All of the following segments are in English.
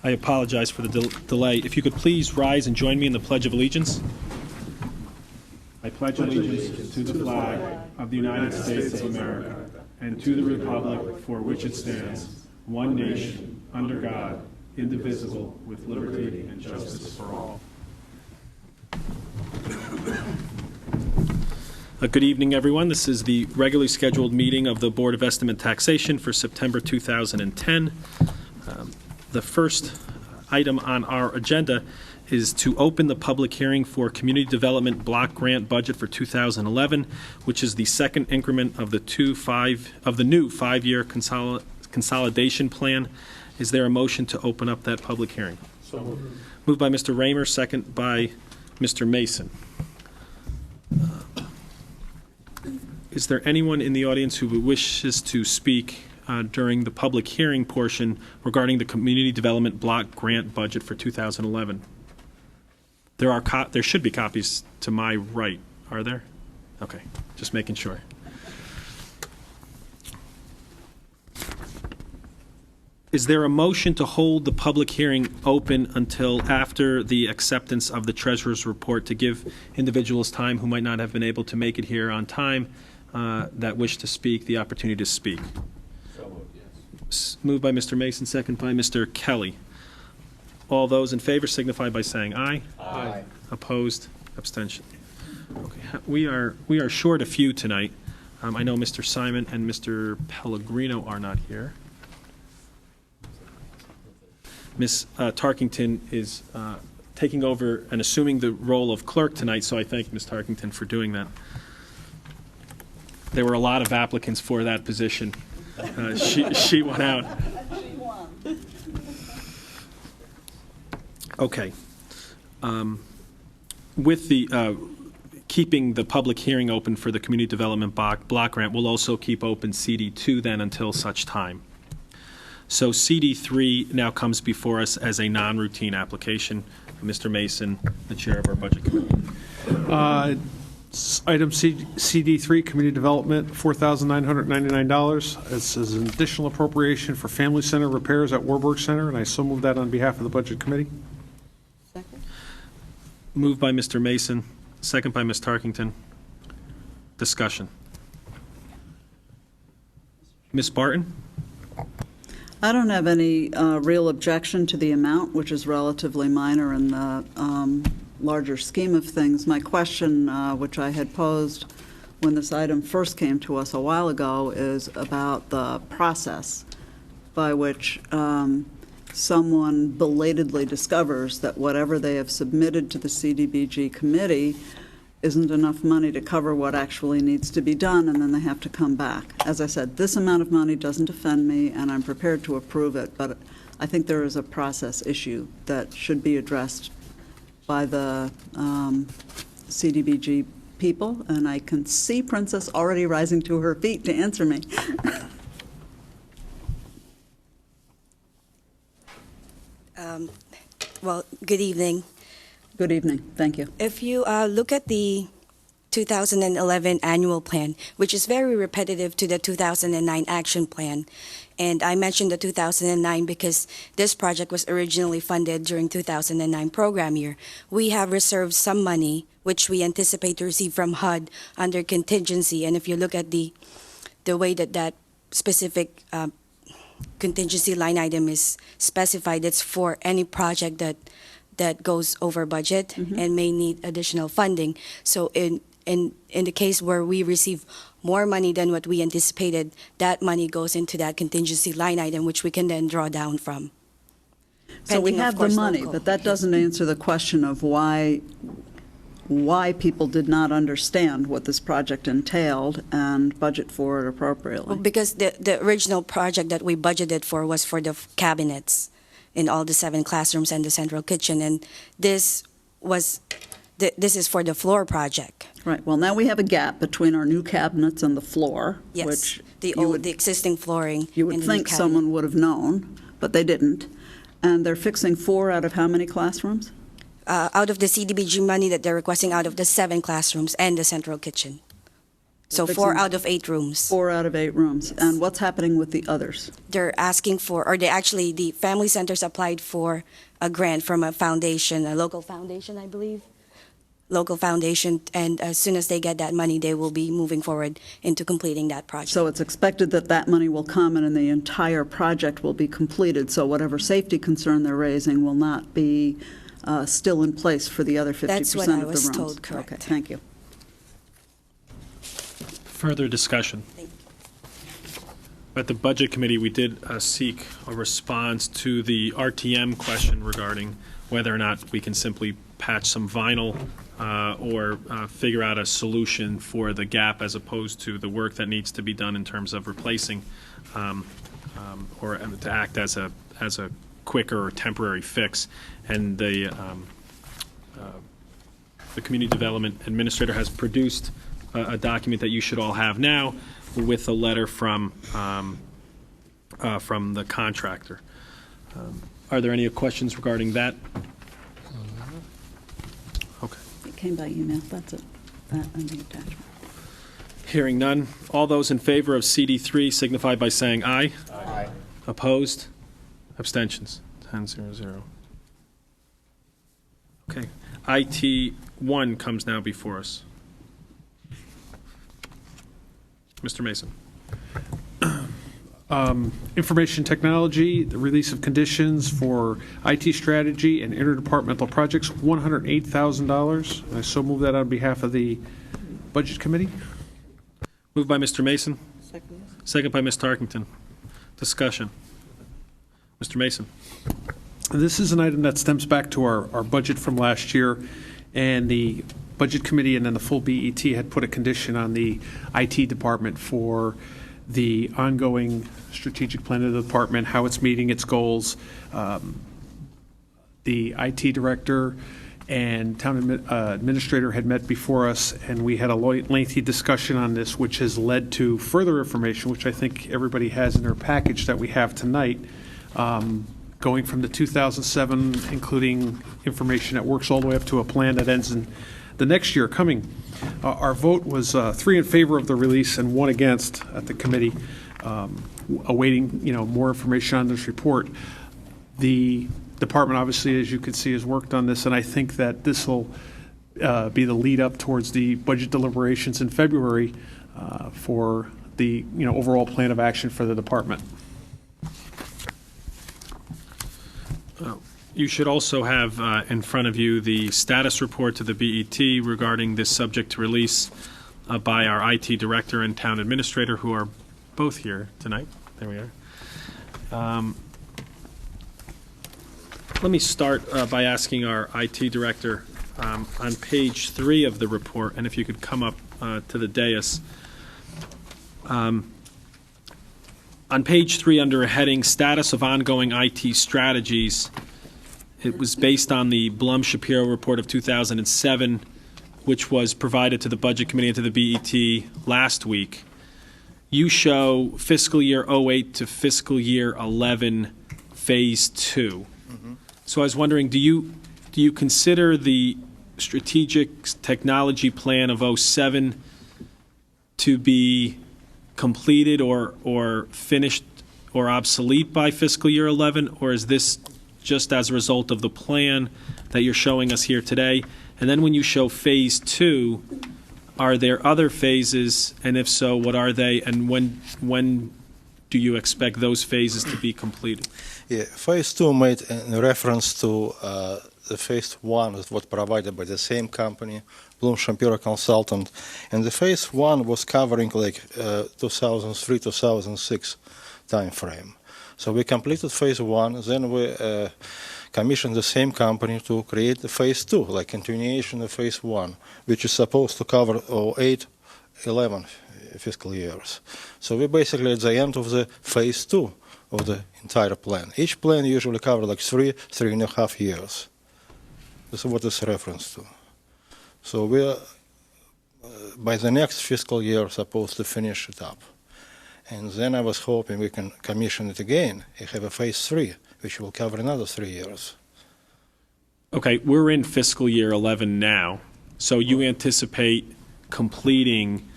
I apologize for the delay. If you could please rise and join me in the Pledge of Allegiance. I pledge allegiance to the flag of the United States of America and to the republic for which it stands, one nation, under God, indivisible, with liberty and justice for all. Good evening, everyone. This is the regularly scheduled meeting of the Board of Estimate and Taxation for September 2010. The first item on our agenda is to open the public hearing for Community Development Block Grant Budget for 2011, which is the second increment of the new five-year consolidation plan. Is there a motion to open up that public hearing? So moved. Moved by Mr. Raymer, second by Mr. Mason. Is there anyone in the audience who wishes to speak during the public hearing portion regarding the Community Development Block Grant Budget for 2011? There should be copies to my right. Are there? Okay, just making sure. Is there a motion to hold the public hearing open until after the acceptance of the Treasurer's report to give individuals time who might not have been able to make it here on time that wish to speak the opportunity to speak? So moved, yes. Moved by Mr. Mason, second by Mr. Kelly. All those in favor signify by saying aye. Aye. Opposed? Abstention. Okay. We are short a few tonight. I know Mr. Simon and Mr. Pellegrino are not here. Ms. Tarkington is taking over and assuming the role of clerk tonight, so I thank Ms. Tarkington for doing that. There were a lot of applicants for that position. She went out. She won. Okay. With the keeping the public hearing open for the Community Development Block Grant, we'll also keep open CD2 then until such time. So CD3 now comes before us as a non-routine application. Mr. Mason, the chair of our Budget Committee. Item CD3, Community Development, $4,999. This is an additional appropriation for Family Center repairs at Warburg Center, and I so move that on behalf of the Budget Committee. Second. Moved by Mr. Mason, second by Ms. Tarkington. Discussion. Ms. Barton? I don't have any real objection to the amount, which is relatively minor in the larger scheme of things. My question, which I had posed when this item first came to us a while ago, is about the process by which someone belatedly discovers that whatever they have submitted to the CDBG committee isn't enough money to cover what actually needs to be done, and then they have to come back. As I said, this amount of money doesn't offend me, and I'm prepared to approve it, but I think there is a process issue that should be addressed by the CDBG people, and I can see Princess already rising to her feet to answer me. Well, good evening. Good evening. Thank you. If you look at the 2011 annual plan, which is very repetitive to the 2009 action plan, and I mentioned the 2009 because this project was originally funded during 2009 program year. We have reserved some money, which we anticipate to receive from HUD under contingency, and if you look at the way that specific contingency line item is specified, it's for any project that goes over budget and may need additional funding. So in the case where we receive more money than what we anticipated, that money goes into that contingency line item, which we can then draw down from. So we Pending, of have the course, money, local. but that doesn't answer the question of why people did not understand what this project entailed and budget for it appropriately. Because the original project that we budgeted for was for the cabinets in all the 7 classrooms and the central kitchen, and this is for the floor project. Right. Well, now we have a gap between our new cabinets and the floor, Yes, which the existing flooring. you would and the new think cabinet. someone would have known, but they didn't. And they're fixing 4 out of how many classrooms? Out of the CDBG money that they're requesting, out of the 7 classrooms and the central kitchen. So Fixing- 4 out of 8 rooms. 4 out of 8 rooms. And what's happening with the others? They're asking for, or the family centers applied for a grant from a foundation, a local foundation, I believe. Local foundation, and as soon as they get that money, they will be moving forward into completing that project. So it's expected that that money will come and the entire project will be completed, so whatever safety concern they're raising will not be still in place for the other 50% of the That's rooms? what I was told, correct. Okay, thank you. Further discussion? Thank At the Budget Committee, we did seek a response to the RTM question regarding whether or not we can simply patch some vinyl or figure out a solution for the gap as opposed to the work that needs to be done in terms of replacing or to act as a quicker or temporary fix. And the Community Development Administrator has produced a document that you should all have now with a letter from the contractor. Are there any questions regarding that? Okay. It came by email, that's it. That and the attachment. Hearing none. All those in favor of CD3 signify by saying aye. Aye. Opposed? Abstentions? 10-0-0. Okay. IT1 comes now before us. Mr. Mason. Information technology, the release of conditions for IT strategy and interdepartmental projects, $108,000. I so move that on behalf of the Budget Committee. Moved by Mr. Mason, Second. second by Ms. Tarkington. Discussion. Mr. Mason. This is an item that stems back to our budget from last year, and the Budget Committee and then the full BET had put a condition on the IT department for the ongoing strategic plan of the department, how it's meeting its goals. The IT director and town administrator had met before us, and we had a lengthy discussion on this, which has led to further information, which I think everybody has in their package that we have tonight, going from the 2007, including information that works all the way up to a plan that ends in the next year coming. Our vote was 3 in favor of the release and 1 against at the committee, awaiting more information on this report. The department, obviously, as you can see, has worked on this, and I think that this will be the lead up towards the budget deliberations in February for the overall plan of action for the department. You should also have in front of you the status report to the BET regarding this subject to release by our IT director and town administrator, who are both here tonight. There we are. Let me start by asking our IT director on page 3 of the report, and if you could come up to the dais. On page 3, under a heading, Status of Ongoing IT Strategies, it was based on the Blum-Shapiro report of 2007, which was provided to the Budget Committee and to the BET last week. You show fiscal year 08 to fiscal year 11, phase 2. Mm-hmm. So I was wondering, do you consider the strategic technology plan of 07 to be completed or finished or obsolete by fiscal year 11, or is this just as a result of the plan that you're showing us here today? And then when you show phase 2, are there other phases, and if so, what are they, and when do you expect those phases to be completed? Yeah, phase 2 made a reference to the phase 1 that was provided by the same company, Bloom Shapiro Consultant, and the phase 1 was covering like 2003-2006 time frame. So we completed phase 1, then we commissioned the same company to create the phase 2, like continuation of phase 1, which is supposed to cover 08-11 fiscal years. So we're basically at the end of the phase 2 of the entire plan. Each plan usually covers like 3.5 years. This is what it's reference to. So we're, by the next fiscal year, supposed to finish it up. And then I was hoping we can commission it again and have a phase 3, which will cover another 3 years. Okay, we're in fiscal year 11 now, so you anticipate completing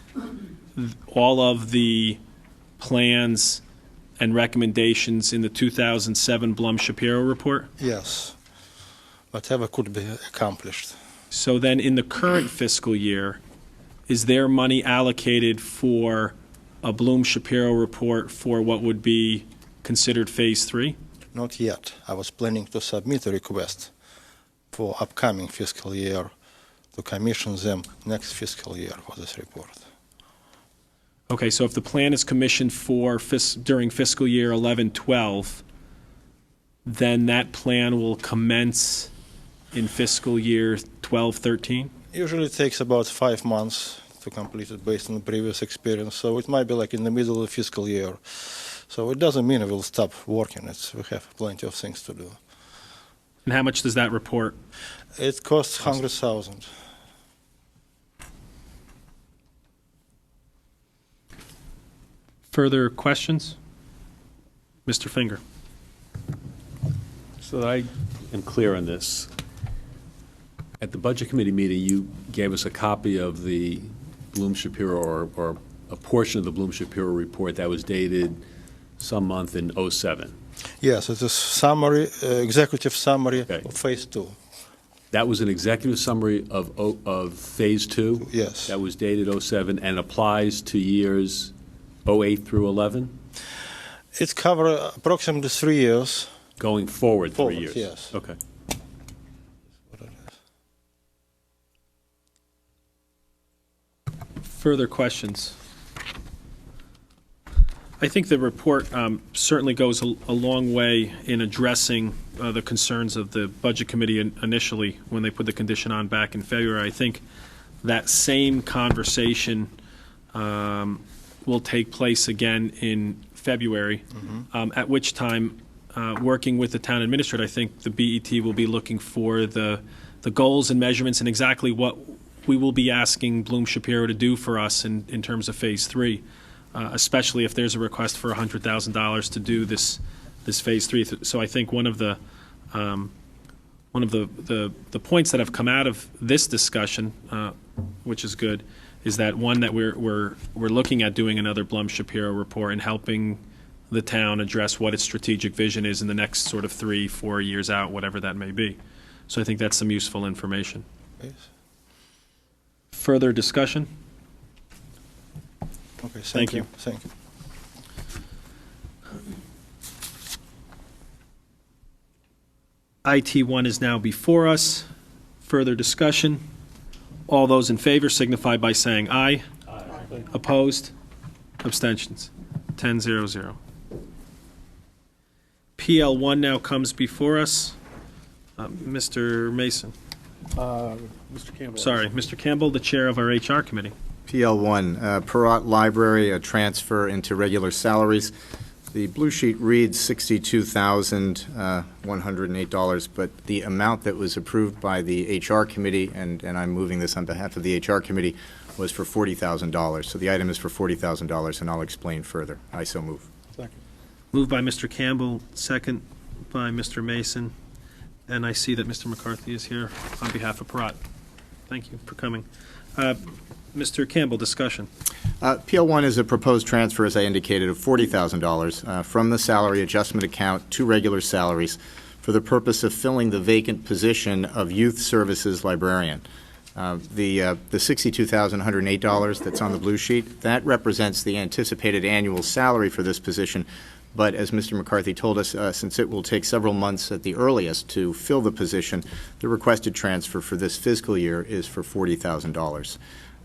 all of the plans and recommendations in the 2007 Blum-Shapiro report? Yes. Whatever could be accomplished. So then in the current fiscal year, is there money allocated for a Bloom-Shapiro report for what would be considered Phase 3? Not yet. I was planning to submit a request for upcoming fiscal year to commission them next fiscal year for this report. Okay, so if the plan is commissioned for during fiscal year 11-12, then that plan will commence in fiscal year 12-13? Usually it takes about 5 months to complete it based on the previous experience, so it might be like in the middle of the fiscal year. So it doesn't mean we'll stop working. We have plenty of things to do. And how much does that report? It costs 100,000. Further questions? Mr. Finger. So that I am clear on this, at the Budget Committee meeting, you gave us a copy of the Bloom-Shapiro, or a portion of the Bloom-Shapiro report that was dated some month in '07. Yes, it's a summary, executive summary Okay. of Phase 2. That was an executive summary of Phase 2? Yes. That was dated '07 and applies to years '08 through '11? It covers approximately 3 years. Going forward 3 Forward, years? yes. Okay. Further questions? I think the report certainly goes a long way in addressing the concerns of the Budget Committee initially when they put the condition on back in February. I think that same conversation will take place again in February, at which time, working with the town administrator, I think the BET will be looking for the goals and measurements and exactly what we will be asking Bloom-Shapiro to do for us in terms of Phase 3. Especially if there's a request for $100,000 to do this Phase 3. So I think one of the points that have come out of this discussion, which is good, is that one that we're looking at doing another Blum-Shapiro report and helping the town address what its strategic vision is in the next sort of 3-4 years out, whatever that may be. So I think that's some useful information. Yes. Further discussion? Okay, Thank you. Thank you. IT1 is now before us. Further discussion? All those in favor signify by saying aye. Aye. Opposed? Abstentions? 10-0-0. PL1 now comes before us. Mr. Mason. Mr. Campbell. Sorry, Mr. Campbell, the chair of our HR committee. PL1, Perot Library, a transfer into regular salaries. The blue sheet reads $62,108, but the amount that was approved by the HR committee, and I'm moving this on behalf of the HR committee, was for $40,000. So the item is for $40,000, and I'll explain further. I so move. Moved by Mr. Campbell, second by Mr. Mason. And I see that Mr. McCarthy is here on behalf of Perot. Thank you for coming. Mr. Campbell, discussion. PL1 is a proposed transfer, as I indicated, of $40,000 from the salary adjustment account to regular salaries for the purpose of filling the vacant position of youth services librarian. The $62,108 that's on the blue sheet, that represents the anticipated annual salary for this position. But as Mr. McCarthy told us, since it will take several months at the earliest to fill the position, the requested transfer for this fiscal year is for $40,000.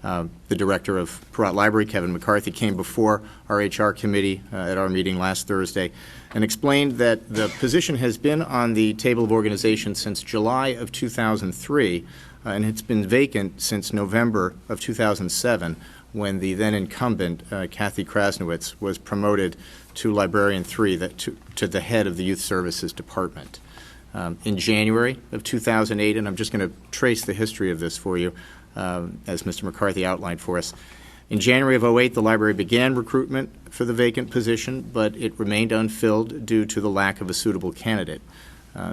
The director of Perot Library, Kevin McCarthy, came before our HR committee at our meeting last Thursday and explained that the position has been on the table of organization since July of 2003, and it's been vacant since November of 2007, when the then incumbent, Kathy Krasnowitz, was promoted to Librarian 3, to the head of the Youth Services Department. In January of 2008, and I'm just going to trace the history of this for you, as Mr. McCarthy outlined for us. In January of 2008, the library began recruitment for the vacant position, but it remained unfilled due to the lack of a suitable candidate.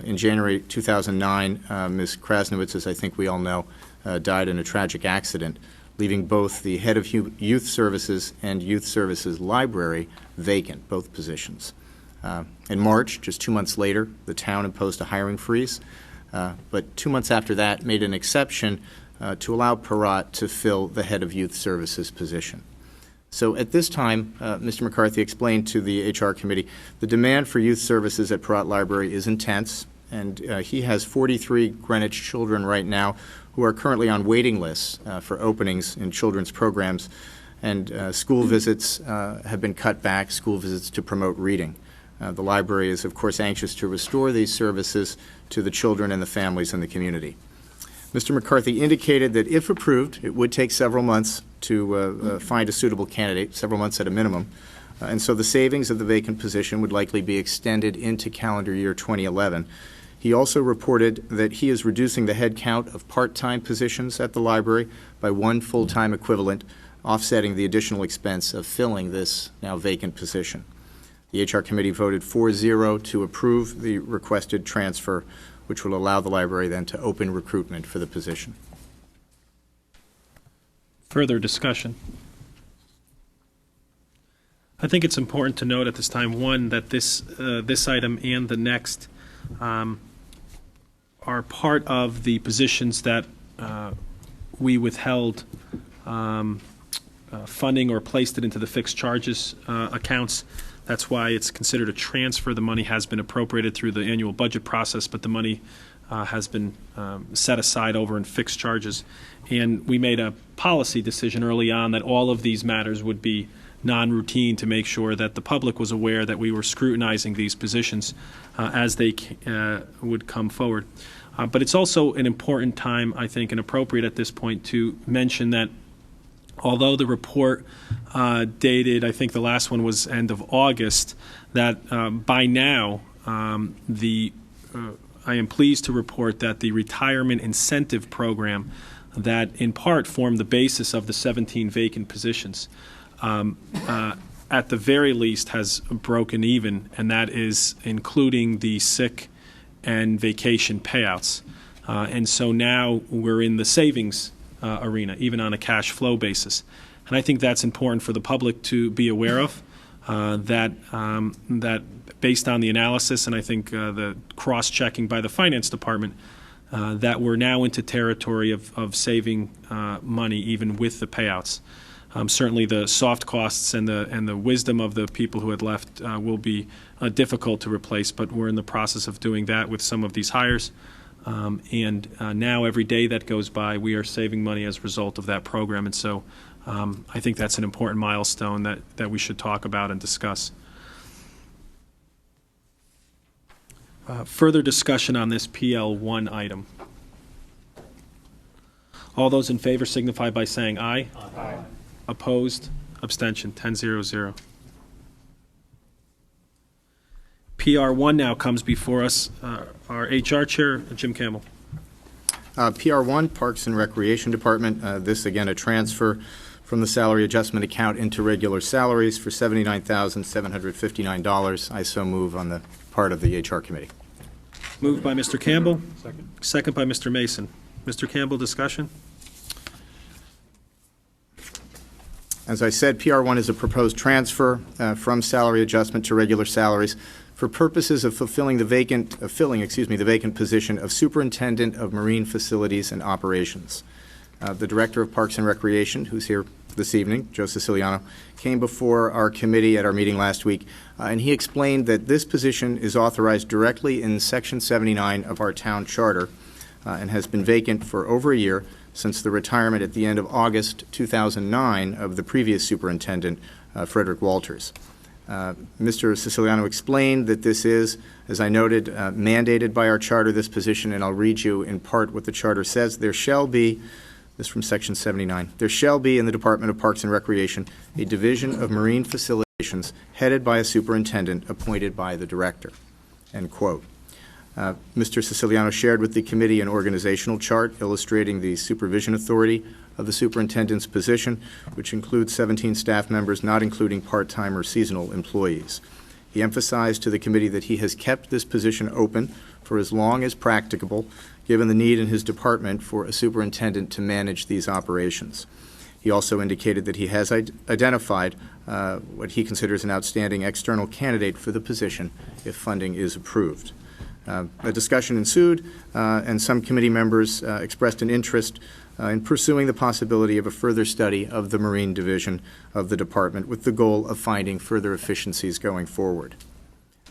In January 2009, Ms. Krasnowitz, as I think we all know, died in a tragic accident. leaving both the head of youth services and youth services library vacant, both positions. In March, just 2 months later, the town imposed a hiring freeze, but 2 months after that made an exception to allow Parat to fill the head of youth services position. So at this time, Mr. McCarthy explained to the HR committee, the demand for youth services at Parat Library is intense, and he has 43 Greenwich children right now who are currently on waiting lists for openings in children's programs, and school visits have been cut back, school visits to promote reading. The library is, of course, anxious to restore these services to the children and the families in the community. Mr. McCarthy indicated that if approved, it would take several months to find a suitable candidate, several months at a minimum, and so the savings of the vacant position would likely be extended into calendar year 2011. He also reported that he is reducing the head count of part-time positions at the library by 1 full-time equivalent, offsetting the additional expense of filling this now vacant position. The HR committee voted 4-0 to approve the requested transfer, which will allow the library then to open recruitment for the position. Further discussion? I think it's important to note at this time, one, that this item and the next are part of the positions that we withheld funding or placed it into the fixed charges accounts. That's why it's considered a transfer. The money has been appropriated through the annual budget process, but the money has been set aside over in fixed charges. And we made a policy decision early on that all of these matters would be non-routine to make sure that the public was aware that we were scrutinizing these positions as they would come forward. But it's also an important time, I think, and appropriate at this point to mention that although the report dated, I think the last one was end of August, that by now I am pleased to report that the retirement incentive program that in part formed the basis of the 17 vacant positions at the very least has broken even, and that is including the sick and vacation payouts. And so now we're in the savings arena, even on a cash flow basis. And I think that's important for the public to be aware of, that based on the analysis and I think the cross-checking by the finance department, that we're now into territory of saving money even with the payouts. Certainly the soft costs and the wisdom of the people who had left will be difficult to replace, but we're in the process of doing that with some of these hires. And now every day that goes by, we are saving money as a result of that program. And so I think that's an important milestone that we should talk about and discuss. Further discussion on this PL1 item. All those in favor signify by saying aye. Aye. Opposed? Abstention? 10-0-0. PR1 now comes before us. Our HR Chair, Jim Campbell. PR1, Parks and Recreation Department. This, again, a transfer from the salary adjustment account into regular salaries for $79,759. I so move on the part of the HR Committee. Moved by Mr. Campbell. Second by Mr. Mason. Mr. Campbell, discussion? As I said, PR1 is a proposed transfer from salary adjustment to regular salaries for purposes of filling the vacant position of Superintendent of Marine Facilities and Operations. The Director of Parks and Recreation, who's here this evening, Joe Siciliano, came before our committee at our meeting last week, and he explained that this position is authorized directly in Section 79 of our town charter and has been vacant for over a year since the retirement at the end of August 2009 of the previous superintendent, Frederick Walters. Mr. Siciliano explained that this is, as I noted, mandated by our charter, this position, and I'll read you in part what the charter says. There shall be, this is from Section 79, there shall be in the Department of Parks and Recreation a division of marine facilitations headed by a superintendent appointed by the director, end quote. Mr. Siciliano shared with the committee an organizational chart illustrating the supervision authority of the superintendent's position, which includes 17 staff members, not including part-time or seasonal employees. He emphasized to the committee that he has kept this position open for as long as practicable, given the need in his department for a superintendent to manage these operations. He also indicated that he has identified what he considers an outstanding external candidate for the position if funding is approved. A discussion ensued, and some committee members expressed an interest in pursuing the possibility of a further study of the Marine Division of the department with the goal of finding further efficiencies going forward.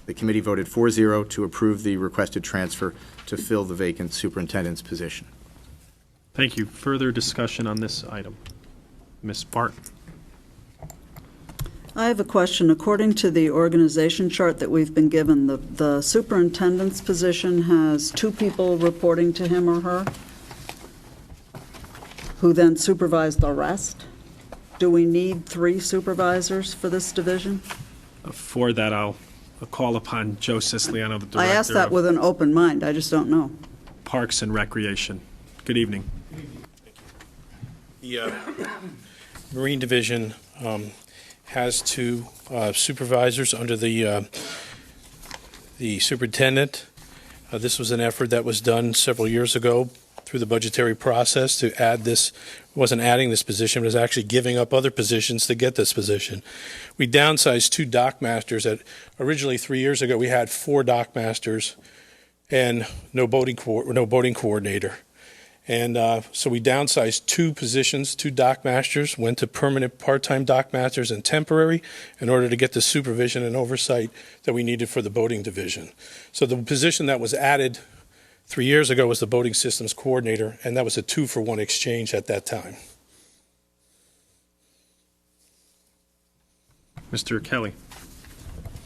The committee voted 4-0 to approve the requested transfer to fill the vacant superintendent's position. Thank you. Further discussion on this item? Ms. Barton? I have a question. According to the organization chart that we've been given, the superintendent's position has 2 people reporting to him or her, who then supervise the rest. Do we need 3 supervisors for this division? For that, I'll call upon Joe Siciliano, the Director I asked that of with an open mind. I just don't know. Parks and Recreation. Good evening. The Marine Division has 2 supervisors under the superintendent. This was an effort that was done several years ago through the budgetary process to add this. Wasn't adding this position, it was actually giving up other positions to get this position. We downsized 2 dock masters. Originally 3 years ago, we had 4 dock masters and no boating coordinator. And so we downsized 2 positions, 2 dock masters, went to permanent part-time dock masters and temporary in order to get the supervision and oversight that we needed for the boating division. So the position that was added 3 years ago was the boating systems coordinator, and that was a 2-for-1 exchange at that time. Mr. Kelly?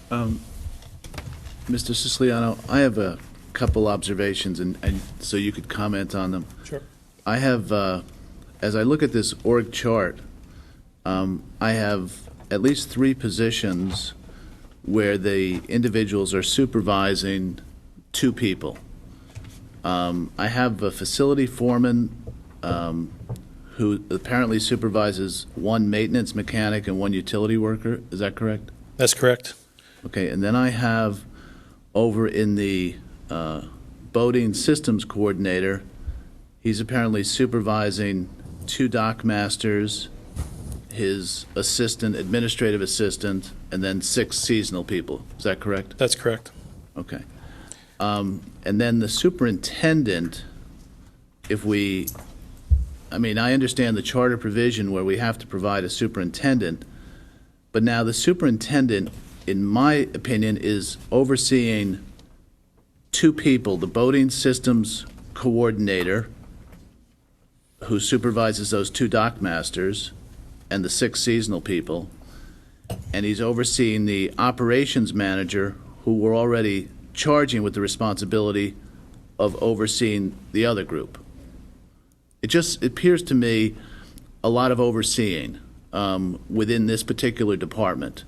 Mr. Siciliano, I have a couple observations, and so you could comment on them. Sure. I have, as I look at this org chart, I have at least 3 positions where the individuals are supervising 2 people. I have a facility foreman who apparently supervises 1 maintenance mechanic and 1 utility worker. Is that correct? That's correct. Okay, and then I have over in the boating systems coordinator, he's apparently supervising 2 dock masters, his assistant, administrative assistant, and then 6 seasonal people. Is that correct? That's correct. Okay. And then the superintendent, I understand the charter provision where we have to provide a superintendent, but now the superintendent, in my opinion, is overseeing 2 people, the boating systems coordinator, who supervises those 2 dock masters, and the 6 seasonal people, and he's overseeing the operations manager, who we're already charging with the responsibility of overseeing the other group. It just appears to me a lot of overseeing within this particular department.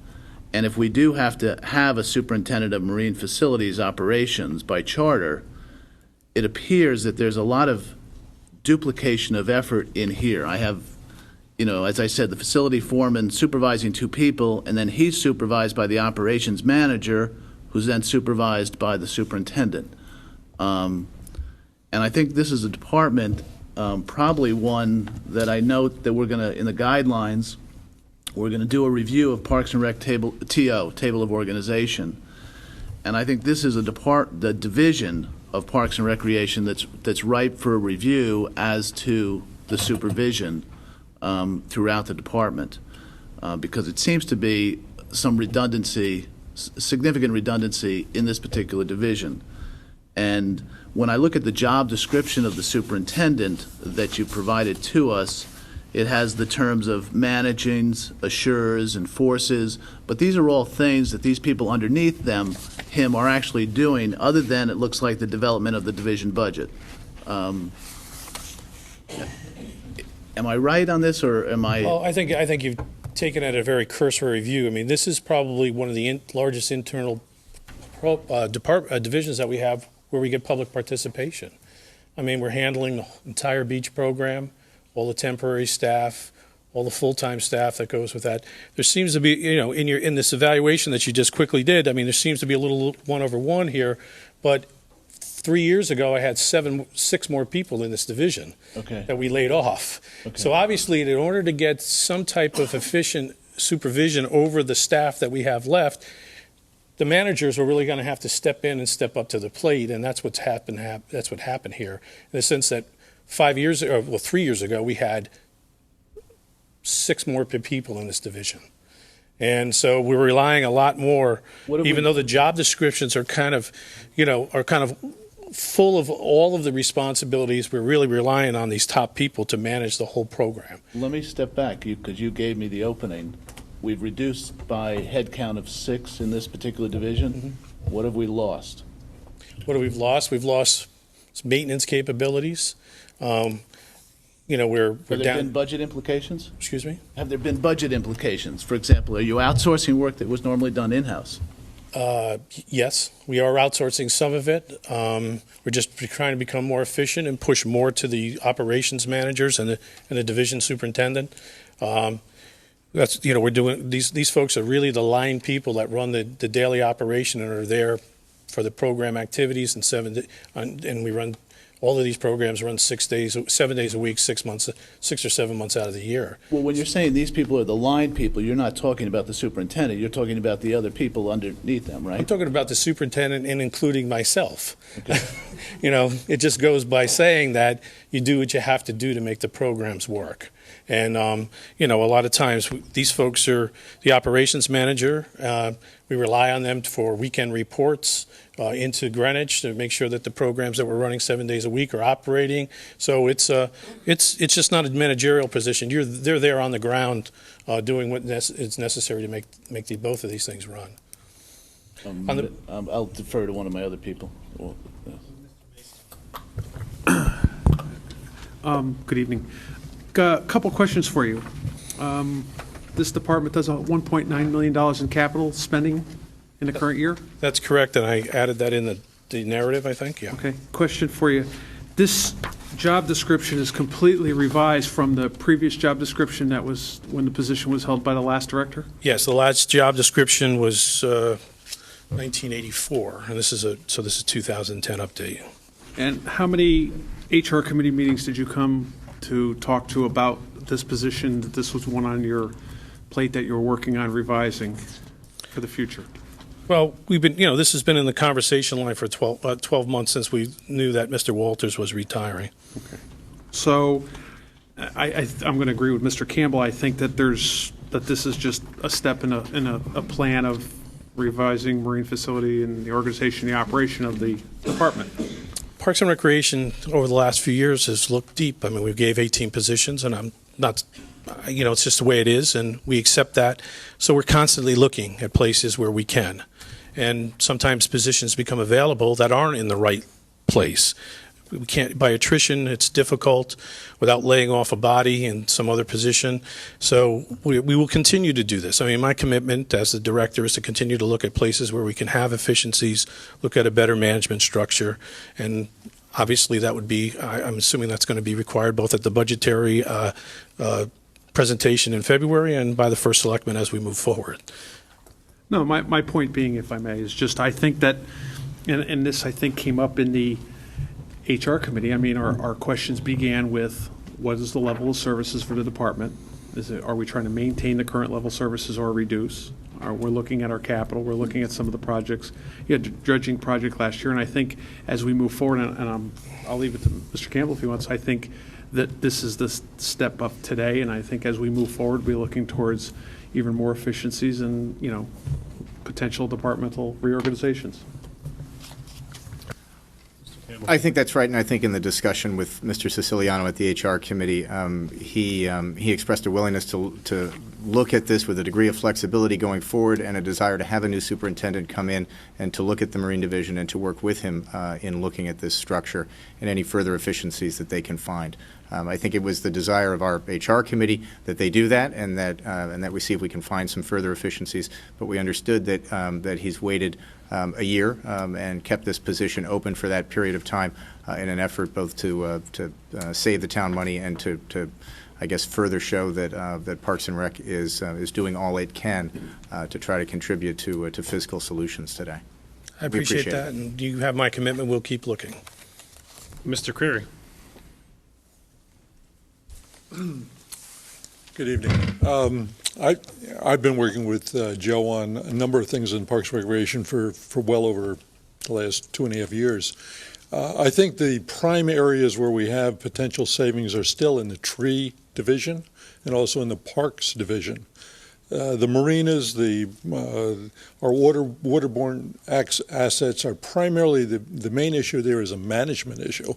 And if we do have to have a superintendent of marine facilities operations by charter, it appears that there's a lot of duplication of effort in here. I have, as I said, the facility foreman supervising 2 people, and then he's supervised by the operations manager, who's then supervised by the superintendent. And I think this is a department, probably one that I note that we're going to, in the guidelines, we're going to do a review of Parks and Rec table of organization. And I think this is the division of Parks and Recreation that's ripe for a review as to the supervision throughout the department, because it seems to be some redundancy, significant redundancy in this particular division. And when I look at the job description of the superintendent that you provided to us, it has the terms of managings, assures, enforces, but these are all things that these people underneath him are actually doing, other than it looks like the development of the division budget. Am I right on this, or am I? Well, I think you've taken it at a very cursory view. I mean, this is probably one of the largest internal divisions that we have where we get public participation. I mean, we're handling the entire beach program, all the temporary staff, all the full-time staff that goes with that. There seems to be, in this evaluation that you just quickly did, I mean, there seems to be a little 1-over-1 here, but 3 years ago, I had 6 more people in this division Okay. that we laid off. Okay. So obviously, in order to get some type of efficient supervision over the staff that we have left, the managers are really going to have to step in and step up to the plate, and that's what's happened. That's what happened here, in the sense that 3 years ago, we had 6 more people in this division. And so we're relying a lot more, even though the job descriptions are kind of full of all of the responsibilities, we're really relying on these top people to manage the whole program. Let me step back, because you gave me the opening. We've reduced by head count of 6 in this particular division. What have we lost? What have we lost? We've lost maintenance capabilities. We're Have there down. been budget implications? Excuse me? Have there been budget implications? For example, are you outsourcing work that was normally done in-house? Yes, we are outsourcing some of it. We're just trying to become more efficient and push more to the operations managers and the division superintendent. We're doing these folks are really the line people that run the daily operation and are there for the program activities, and we run all of these programs run 7 days a week, 6 or 7 months out of the year. Well, when you're saying these people are the line people, you're not talking about the superintendent. You're talking about the other people underneath them, right? I'm talking about the superintendent and including myself. Okay. It just goes by saying that you do what you have to do to make the programs work. And, a lot of times these folks are the operations manager. We rely on them for weekend reports into Greenwich to make sure that the programs that we're running 7 days a week are operating. So it's just not a managerial position. They're there on the ground doing what is necessary to make both of these things run. I'll defer to one of my other people. Well, Good evening. A couple questions for you. This department does $1.9 million in capital spending in the current year? That's correct, and I added that in the narrative, I think, yeah. Okay, question for you. This job description is completely revised from the previous job description that was when the position was held by the last director? Yes, the last job description was 1984, and this is 2010 update. And how many HR committee meetings did you come to talk to about this position, that this was one on your plate that you were working on revising for the future? Well, this has been in the conversation line for 12 months since we knew that Mr. Walters was retiring. Okay. So I'm going to agree with Mr. Campbell. I think that this is just a step in a plan of revising marine facility and the organization, the operation of the department. Parks and Recreation over the last few years has looked deep. I mean, we gave 18 positions, and I'm not, it's just the way it is, and we accept that. So we're constantly looking at places where we can. And sometimes positions become available that aren't in the right place. We can't, by attrition, it's difficult without laying off a body in some other position. So we will continue to do this. I mean, my commitment as the director is to continue to look at places where we can have efficiencies, look at a better management structure, and obviously that would be, I'm assuming that's going to be required both at the budgetary presentation in February and by the first selectman as we move forward. No, my point being, if I may, is just I think that, and this I think came up in the HR committee. I mean, our questions began with what is the level of services for the department? Are we trying to maintain the current level of services or reduce? We're looking at our capital. We're looking at some of the projects. You had a dredging project last year, and I think as we move forward, and I'll leave it to Mr. Campbell if he wants, I think that this is the step up today, and I think as we move forward, we're looking towards even more efficiencies and, potential departmental reorganizations. I think that's right, and I think in the discussion with Mr. Siciliano at the HR committee, he expressed a willingness to look at this with a degree of flexibility going forward and a desire to have a new superintendent come in and to look at the Marine Division and to work with him in looking at this structure and any further efficiencies that they can find. I think it was the desire of our HR committee that they do that and that we see if we can find some further efficiencies. But we understood that he's waited a year and kept this position open for that period of time in an effort both to save the town money and to I guess further show that Parks and Rec is doing all it can to try to contribute to fiscal solutions today. I appreciate that, and you have my commitment. We'll keep looking. Mr. Creary? Good evening. I've been working with Joe on a number of things in Parks and Recreation for well over the last 2.5 years. I think the prime areas where we have potential savings are still in the tree division and also in the parks division. The marinas, our waterborne assets are primarily the main issue there is a management issue.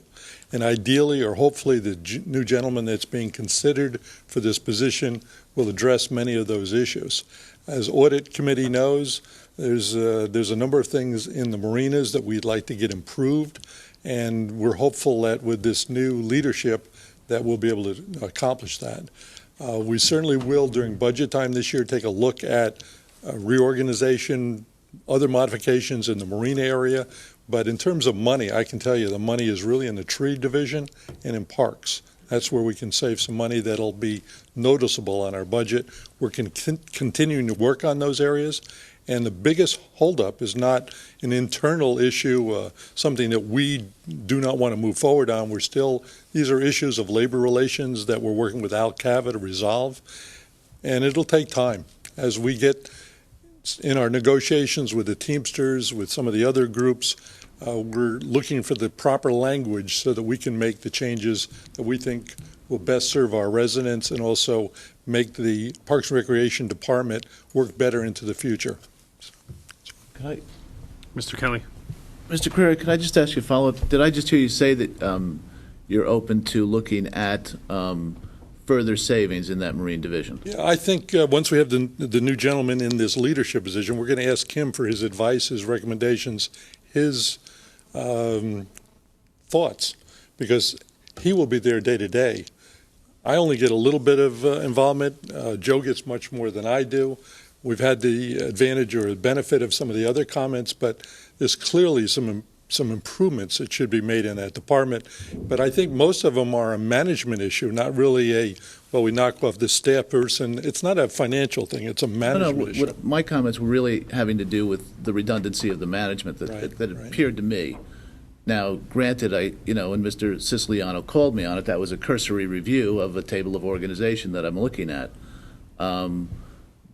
And ideally, or hopefully, the new gentleman that's being considered for this position will address many of those issues. As Audit Committee knows, there's a number of things in the marinas that we'd like to get improved, and we're hopeful that with this new leadership that we'll be able to accomplish that. We certainly will, during budget time this year, take a look at reorganization, other modifications in the marina area. But in terms of money, I can tell you the money is really in the tree division and in parks. That's where we can save some money that'll be noticeable on our budget. We're continuing to work on those areas. And the biggest holdup is not an internal issue, something that we do not want to move forward on. These are issues of labor relations that we're working with Alcava to resolve. And it'll take time. As we get in our negotiations with the Teamsters, with some of the other groups, we're looking for the proper language so that we can make the changes that we think will best serve our residents and also make the Parks and Recreation Department work better into the future. Mr. Kelly? Mr. Creary, could I just ask you a follow-up? Did I just hear you say that you're open to looking at further savings in that Marine Division? Yeah, I think once we have the new gentleman in this leadership position, we're going to ask him for his advice, his recommendations, his thoughts, because he will be there day to day. I only get a little bit of involvement. Joe gets much more than I do. We've had the advantage or benefit of some of the other comments, but there's clearly some improvements that should be made in that department. But I think most of them are a management issue, not really we knock off the staff person. It's not a financial thing, it's a management issue. My comments were really having to do with the redundancy of the management that appeared to me. Now, granted, when Mr. Siciliano called me on it, that was a cursory review of a table of organization that I'm looking at.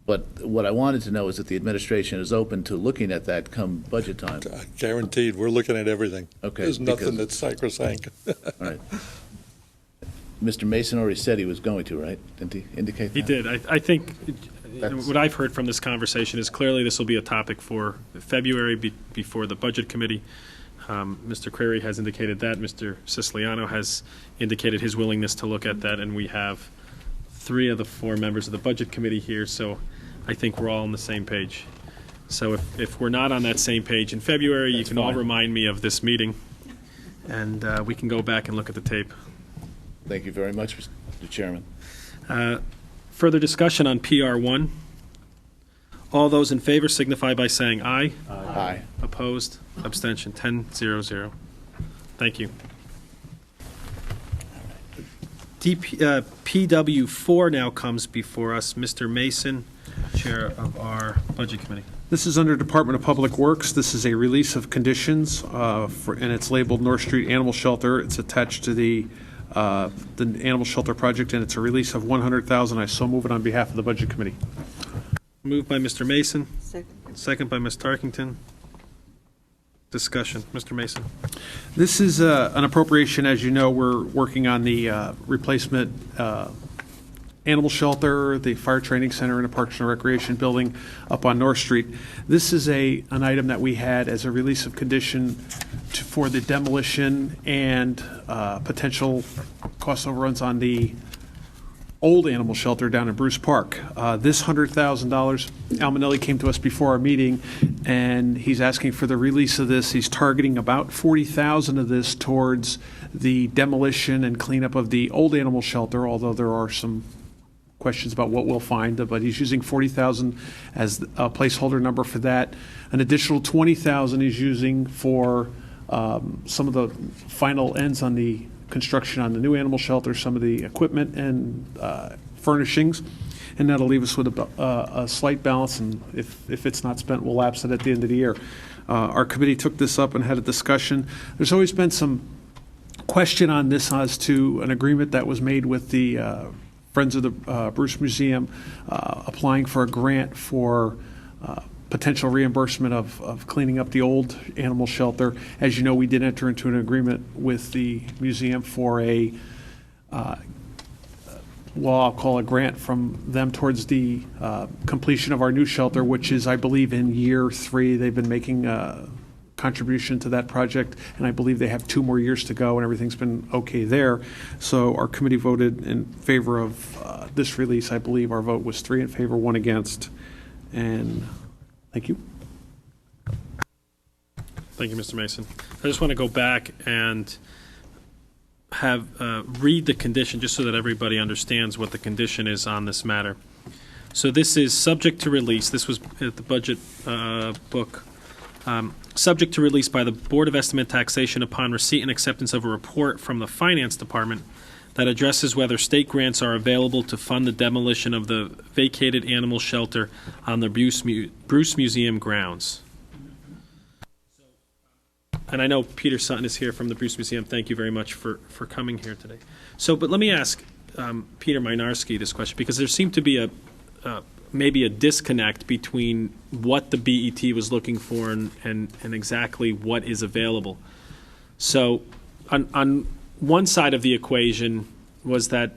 But what I wanted to know is that the administration is open to looking at that come budget time. Guaranteed, we're looking at everything. Okay. There's nothing that's sacrosanct. All right. Mr. Mason already said he was going to, right? Didn't he indicate that? He did. I think That's- what I've heard from this conversation is clearly this will be a topic for February before the Budget Committee. Mr. Creary has indicated that. Mr. Siciliano has indicated his willingness to look at that, and we have 3 of the 4 members of the Budget Committee here, so I think we're all on the same page. So if we're not on that same page in February, you can all remind me of this meeting, and we can go back and look at the tape. Thank you very much, Mr. Chairman. Further discussion on PR1. All those in favor signify by saying aye. Aye. Opposed? Abstention? 10-0-0. Thank you. PW4 now comes before us. Mr. Mason, Chair of our Budget Committee. This is under Department of Public Works. This is a release of conditions, and it's labeled North Street Animal Shelter. It's attached to the Animal Shelter project, and it's a release of $100,000. I so move it on behalf of the Budget Committee. Moved by Mr. Mason, Second. second by Ms. Tarkington. Discussion. Mr. Mason. This is an appropriation. As you know, we're working on the replacement animal shelter, the fire training center, and a Parks and Recreation building up on North Street. This is an item that we had as a release of condition for the demolition and potential cost overruns on the old animal shelter down in Bruce Park. This $100,000, Al Manelli came to us before our meeting, and he's asking for the release of this. He's targeting about $40,000 of this towards the demolition and cleanup of the old animal shelter, although there are some questions about what we'll find, but he's using $40,000 as a placeholder number for that. An additional $20,000 he's using for some of the final ends on the construction on the new animal shelter, some of the equipment and furnishings, and that'll leave us with a slight balance, and if it's not spent, we'll lapse it at the end of the year. Our committee took this up and had a discussion. There's always been some question on this as to an agreement that was made with the Friends of the Bruce Museum, applying for a grant for potential reimbursement of cleaning up the old animal shelter. As you know, we did enter into an agreement with the museum for a, well, I'll call a grant from them towards the completion of our new shelter, which is, I believe, in year 3. They've been making a contribution to that project, and I believe they have 2 more years to go, and everything's been okay there. So our committee voted in favor of this release. I believe our vote was 3 in favor, 1 against, and thank you. Thank you, Mr. Mason. I just want to go back and have read the condition just so that everybody understands what the condition is on this matter. So this is subject to release. This was at the budget book. Subject to release by the Board of Estimate Taxation upon receipt and acceptance of a report from the Finance Department that addresses whether state grants are available to fund the demolition of the vacated animal shelter on the Bruce Museum grounds. And I know Peter Sutton is here from the Bruce Museum. Thank you very much for coming here today. So, but let me ask Peter Mynarski this question, because there seemed to be maybe a disconnect between what the BET was looking for and exactly what is available. So on one side of the equation was that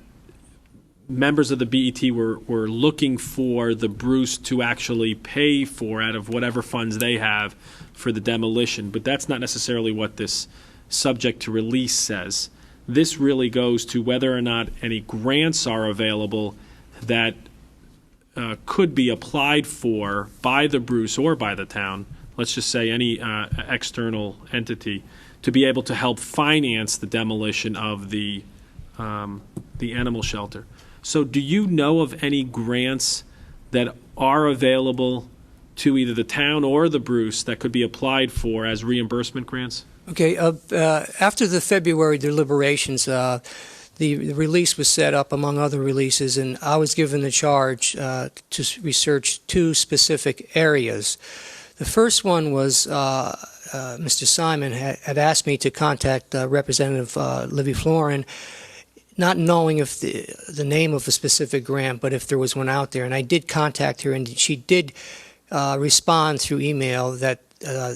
members of the BET were looking for the Bruce to actually pay for out of whatever funds they have for the demolition, but that's not necessarily what this subject to release says. This really goes to whether or not any grants are available that could be applied for by the Bruce or by the town, let's just say any external entity, to be able to help finance the demolition of the animal shelter. So do you know of any grants that are available to either the town or the Bruce that could be applied for as reimbursement grants? Okay, after the February deliberations, the release was set up among other releases, and I was given the charge to research 2 specific areas. The first one was Mr. Simon had asked me to contact Representative Livy Florin, not knowing if the name of a specific grant, but if there was one out there. And I did contact her, and she did respond through email that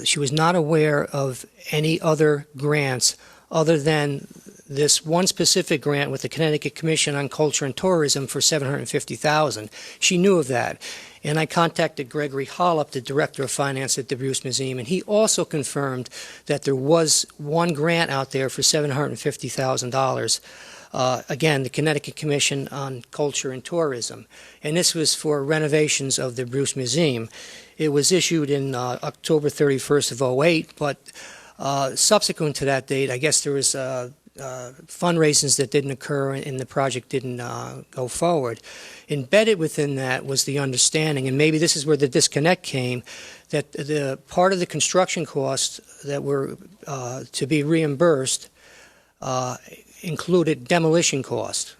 she was not aware of any other grants other than this one specific grant with the Connecticut Commission on Culture and Tourism for $750,000. She knew of that. And I contacted Gregory Hollop, the Director of Finance at the Bruce Museum, and he also confirmed that there was one grant out there for $750,000. Again, the Connecticut Commission on Culture and Tourism. And this was for renovations of the Bruce Museum. It was issued in October 31st of 08, but subsequent to that date, I guess there was fundraisings that didn't occur and the project didn't go forward. Embedded within that was the understanding, and maybe this is where the disconnect came, that the part of the construction costs that were to be reimbursed included demolition costs.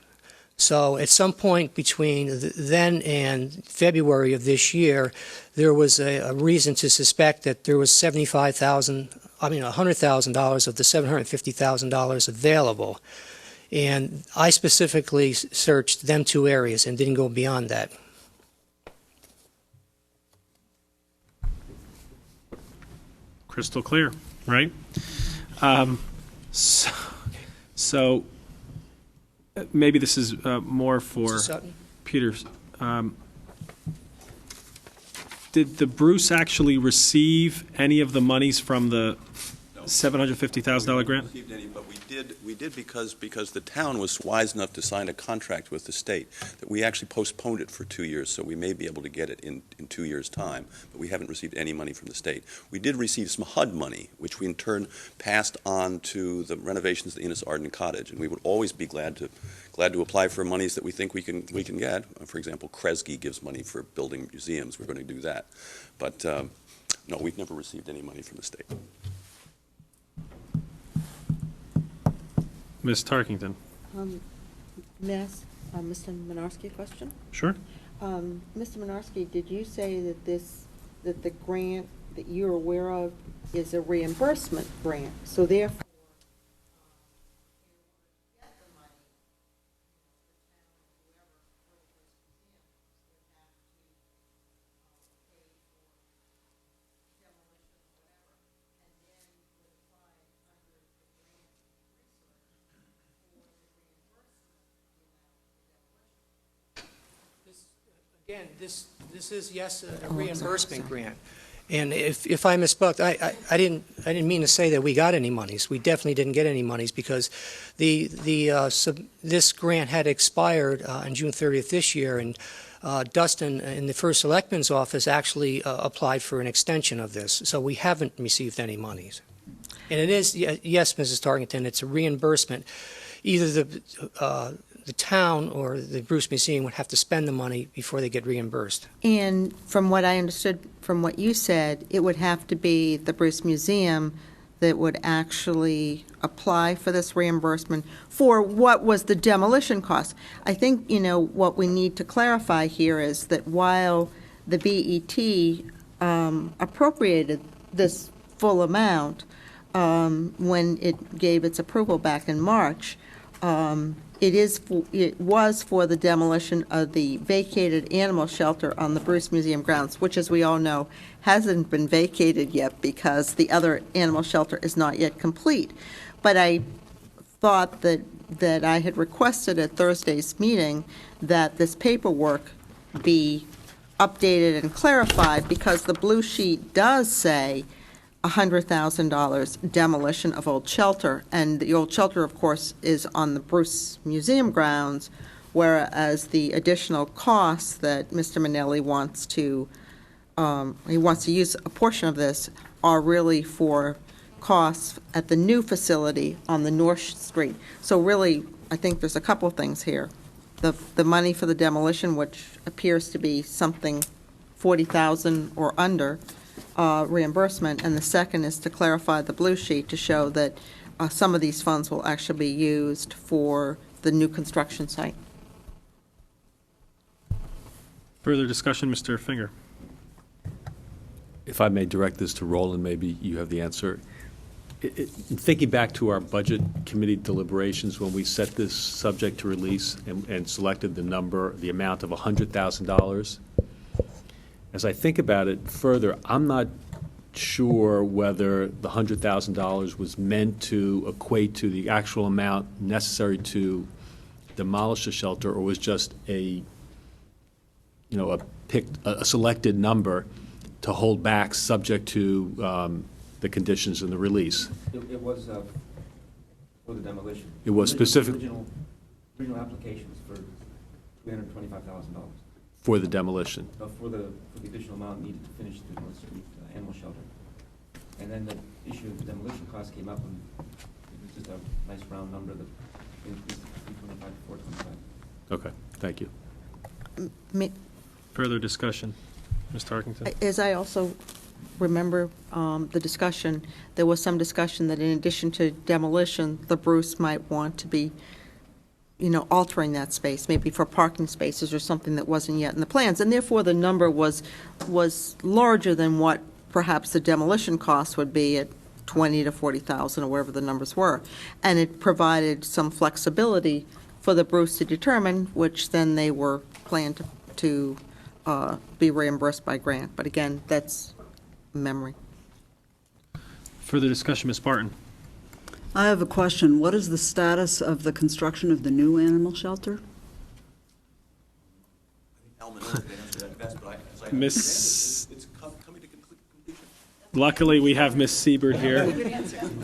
So at some point between then and February of this year, there was a reason to suspect that there was $100,000 of the $750,000 available. And I specifically searched them 2 areas and didn't go beyond that. Crystal clear, right? So maybe this is more for Peter. Did the Bruce actually receive any of the monies from the $750,000 grant? We received any, but we did because the town was wise enough to sign a contract with the state that we actually postponed it for 2 years, so we may be able to get it in 2 years' time, but we haven't received any money from the state. We did receive some HUD money, which we in turn passed on to the renovations of the Innis Arden Cottage, and we would always be glad to apply for monies that we think we can get. For example, Kresge gives money for building museums. We're going to do that, but no, we've never received any money from the state. Ms. Tarkington. May I ask Mr. Mynarski a question? Sure. Mr. Mynarski, did you say that the grant that you're aware of is a reimbursement grant, so therefore, Again, this is, yes, a reimbursement grant. And if I misspoke, I didn't mean to say that we got any monies. We definitely didn't get any monies because this grant had expired on June 30th this year, and Dustin in the first selectman's office actually applied for an extension of this. So we haven't received any monies. And it is, yes, Mrs. Tarkington, it's a reimbursement. Either the town or the Bruce Museum would have to spend the money before they get reimbursed. and from what I understood from what you said, it would have to be the Bruce Museum that would actually apply for this reimbursement for what was the demolition cost. I think, what we need to clarify here is that while the BET appropriated this full amount when it gave its approval back in March, it was for the demolition of the vacated animal shelter on the Bruce Museum grounds, which, as we all know, hasn't been vacated yet because the other animal shelter is not yet complete. But I thought that I had requested at Thursday's meeting that this paperwork be updated and clarified, because the blue sheet does say $100,000 demolition of old shelter, and the old shelter, of course, is on the Bruce Museum grounds, whereas the additional costs that Mr. Manelli wants to use a portion of this are really for costs at the new facility on the North Street. So really, I think there's a couple of things here. The money for the demolition, which appears to be something $40,000 or under, reimbursement, and the second is to clarify the blue sheet to show that some of these funds will actually be used for the new construction site. Further discussion, Mr. Finger. If I may direct this to Roland, maybe you have the answer. Thinking back to our budget committee deliberations when we set this subject to release and selected the amount of $100,000, as I think about it further, I'm not sure whether the $100,000 was meant to equate to the actual amount necessary to demolish the shelter, or was just a selected number to hold back subject to the conditions in the release. It was for the demolition. It was specific Original applications for $325,000. for the demolition. For the additional amount needed to finish the North Street animal shelter. And then the issue of the demolition cost came up, and it was just a nice round number that increased 325 to 425. Okay, thank you. Further discussion, Ms. Tarkington. As I also remember the discussion, there was some discussion that in addition to demolition, the Bruce might want to be altering that space, maybe for parking spaces or something that wasn't yet in the plans. And therefore, the number was larger than what perhaps the demolition cost would be at 20 to 40,000 or wherever the numbers were. And it provided some flexibility for the Bruce to determine, which then they were planned to be reimbursed by grant. But again, that's memory. Further discussion, Ms. Barton. I have a question. What is the status of the construction of the new animal shelter? Alman knows the answer to that best, but as I Miss- understand it, it's coming to completion. Luckily, we have Ms. Siebert here,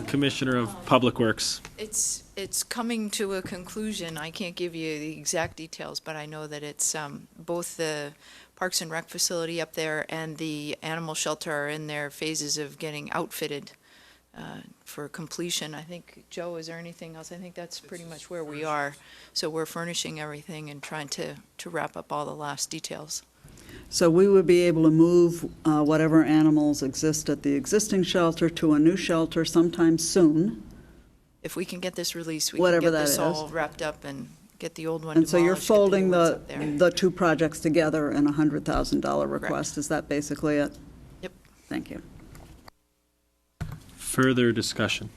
Commissioner of Public Works. It's coming to a conclusion. I can't give you the exact details, but I know that it's both the Parks and Rec facility up there and the animal shelter are in their phases of getting outfitted for completion. I think, Joe, is there anything else? I think that's pretty much where we are. So we're furnishing everything and trying to wrap up all the last details. So we would be able to move whatever animals exist at the existing shelter to a new shelter sometime soon. If we can get this released, we Whatever can get that this is. all wrapped up and get the old one And so you're demolished, get the folding new ones the up there. the two projects together in a $100,000 request. Correct. Is that basically it? Yep. Thank you. Further discussion?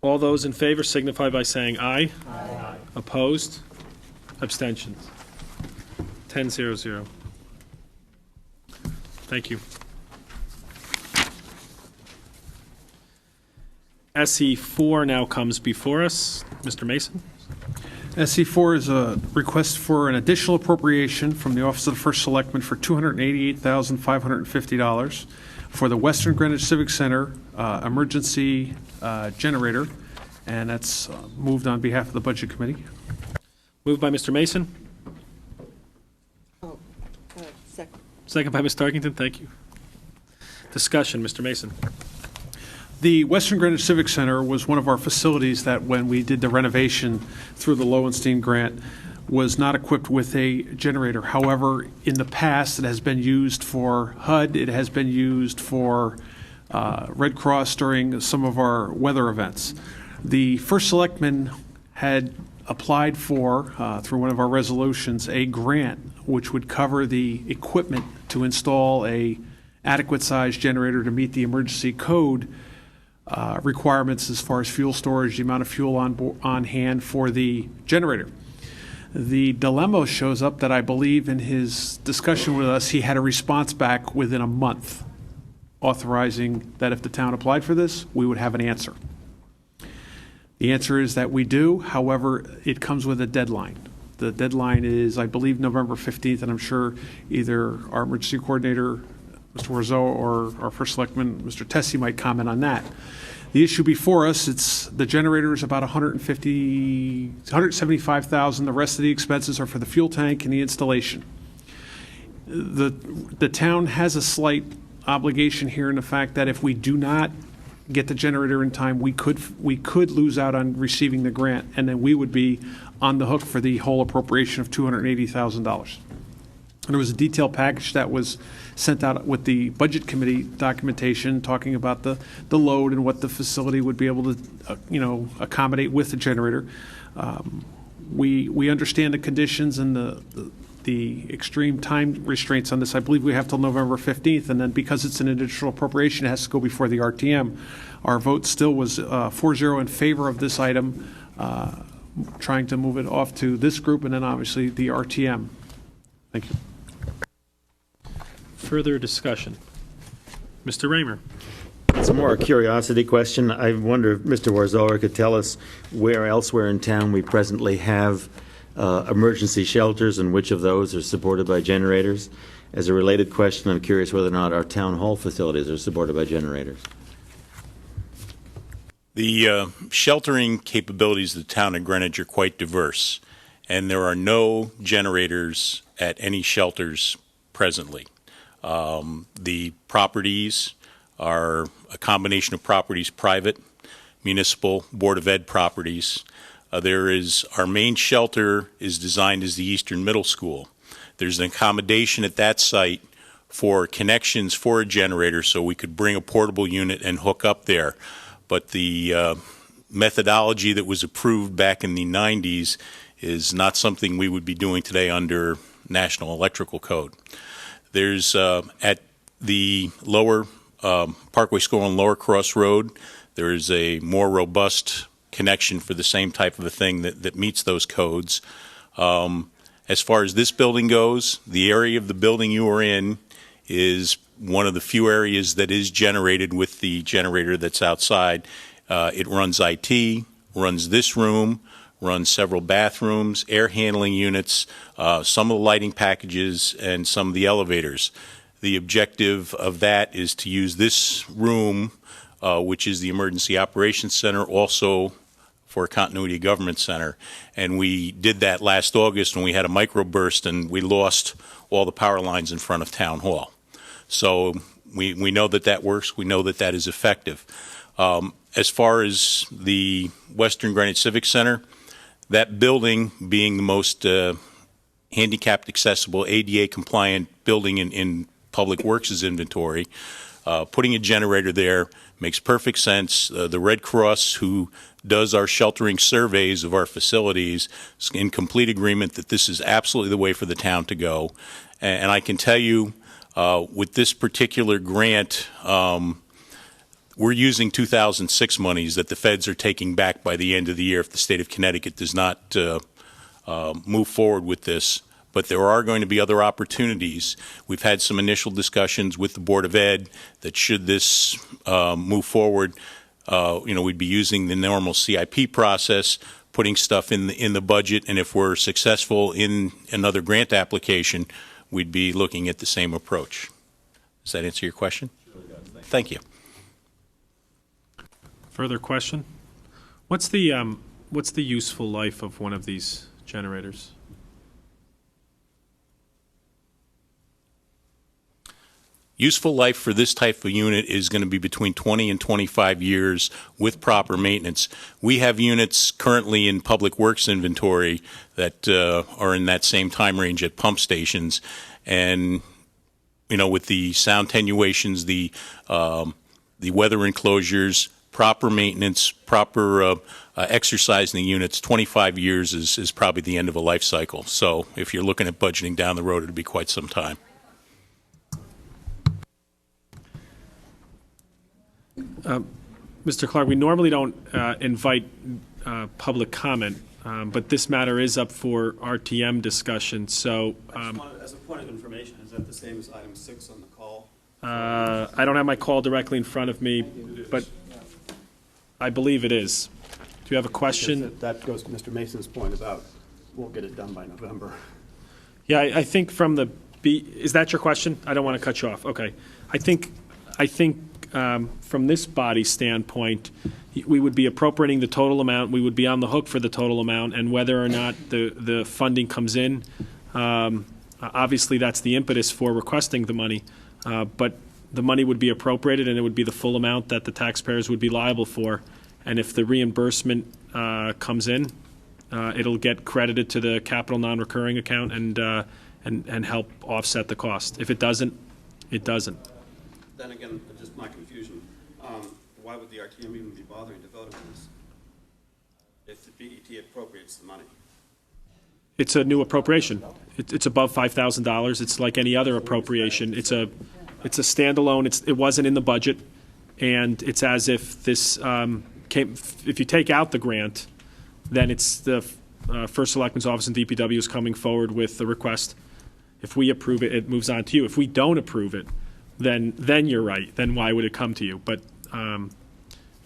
All those in favor signify by saying aye. Aye. Opposed? Abstentions? 10-0-0. Thank you. SE4 now comes before us. Mr. Mason? SC4 is a request for an additional appropriation from the Office of the First Selectman for $288,550 for the Western Greenwich Civic Center emergency generator, and that's moved on behalf of the Budget Committee. Moved by Mr. Mason. Second. Second by Ms. Tarkington. Thank you. Discussion, Mr. Mason. The Western Greenwich Civic Center was one of our facilities that, when we did the renovation through the Lowenstein grant, was not equipped with a generator. However, in the past, it has been used for HUD. It has been used for Red Cross during some of our weather events. The First Selectman had applied for, through one of our resolutions, a grant which would cover the equipment to install a adequate-sized generator to meet the emergency code requirements as far as fuel storage, the amount of fuel on hand for the generator. The dilemma shows up that I believe in his discussion with us, he had a response back within a month authorizing that if the town applied for this, we would have an answer. The answer is that we do. However, it comes with a deadline. The deadline is, I believe, November 15th, and I'm sure either our emergency coordinator, Mr. Warzo, or our First Selectman, Mr. Tessie, might comment on that. The issue before us, the generator is about $175,000. The rest of the expenses are for the fuel tank and the installation. The town has a slight obligation here in the fact that if we do not get the generator in time, we could lose out on receiving the grant, and then we would be on the hook for the whole appropriation of $280,000. And there was a detailed package that was sent out with the Budget Committee documentation talking about the load and what the facility would be able to, accommodate with the generator. We understand the conditions and the extreme time restraints on this. I believe we have till November 15th, and then because it's an additional appropriation, it has to go before the RTM. Our vote still was 4-0 in favor of this item, trying to move it off to this group and then obviously the RTM. Thank you. Further discussion. Mr. Raymer. It's more a curiosity question. I wonder if Mr. Warzower could tell us where elsewhere in town we presently have emergency shelters and which of those are supported by generators. As a related question, I'm curious whether or not our town hall facilities are supported by generators. The sheltering capabilities of the town of Greenwich are quite diverse, and there are no generators at any shelters presently. The properties are a combination of properties, private, municipal, Board of Ed properties. Our main shelter is designed as the Eastern Middle School. There's an accommodation at that site for connections for a generator so we could bring a portable unit and hook up there. But the methodology that was approved back in the 90s is not something we would be doing today under National Electrical Code. There's at the lower Parkway School on Lower Cross Road, there is a more robust connection for the same type of a thing that meets those codes. As far as this building goes, the area of the building you are in is one of the few areas that is generated with the generator that's outside. It runs IT, runs this room, runs several bathrooms, air handling units, some of the lighting packages, and some of the elevators. The objective of that is to use this room, which is the Emergency Operations Center, also for a Continuity Government Center. And we did that last August when we had a microburst and we lost all the power lines in front of Town Hall. So we know that works. We know that is effective. As far as the Western Greenwich Civic Center, that building being the most handicapped accessible, ADA compliant building in Public Works' inventory, putting a generator there makes perfect sense. The Red Cross, who does our sheltering surveys of our facilities, is in complete agreement that this is absolutely the way for the town to go. And I can tell you, with this particular grant, we're using 2006 monies that the feds are taking back by the end of the year if the state of Connecticut does not move forward with this. But there are going to be other opportunities. We've had some initial discussions with the Board of Ed that should this move forward, we'd be using the normal CIP process, putting stuff in the budget, and if we're successful in another grant application, we'd be looking at the same approach. Does that answer your question? Thank you. Further question? What's the useful life of one of these generators? Useful life for this type of unit is going to be between 20 and 25 years with proper maintenance. We have units currently in public works inventory that are in that same time range at pump stations, and with the sound attenuations, the weather enclosures, proper maintenance, proper exercise in the units, 25 years is probably the end of a life cycle. So if you're looking at budgeting down the road, it'll be quite some time. Mr. Clark, we normally don't invite public comment, but this matter is up for RTM discussion, so... as a point of information, is that the same as item 6 on the call? I don't have my call directly in front of me, but I believe it is. Do you have a question? That goes to Mr. Mason's point about we'll get it done by November. Yeah, I think from the... Is that your question? I don't want to cut you off. Okay. I think from this body standpoint, we would be appropriating the total amount, we would be on the hook for the total amount, and whether or not the funding comes in, obviously that's the impetus for requesting the money, but the money would be appropriated and it would be the full amount that the taxpayers would be liable for, and if the reimbursement comes in, it'll get credited to the capital non-recurring account and help offset the cost. If it doesn't, it doesn't. Then again, just my confusion, why would the RTM even be bothering to vote on this if the BET appropriates the money? It's a new appropriation. It's above $5,000. It's like any other appropriation. It's a standalone. It wasn't in the budget, and it's as if this if you take out the grant, then it's the First Selectman's Office and DPW is coming forward with the request. If we approve it, it moves on to you. If we don't approve it, then you're right. Then why would it come to you? But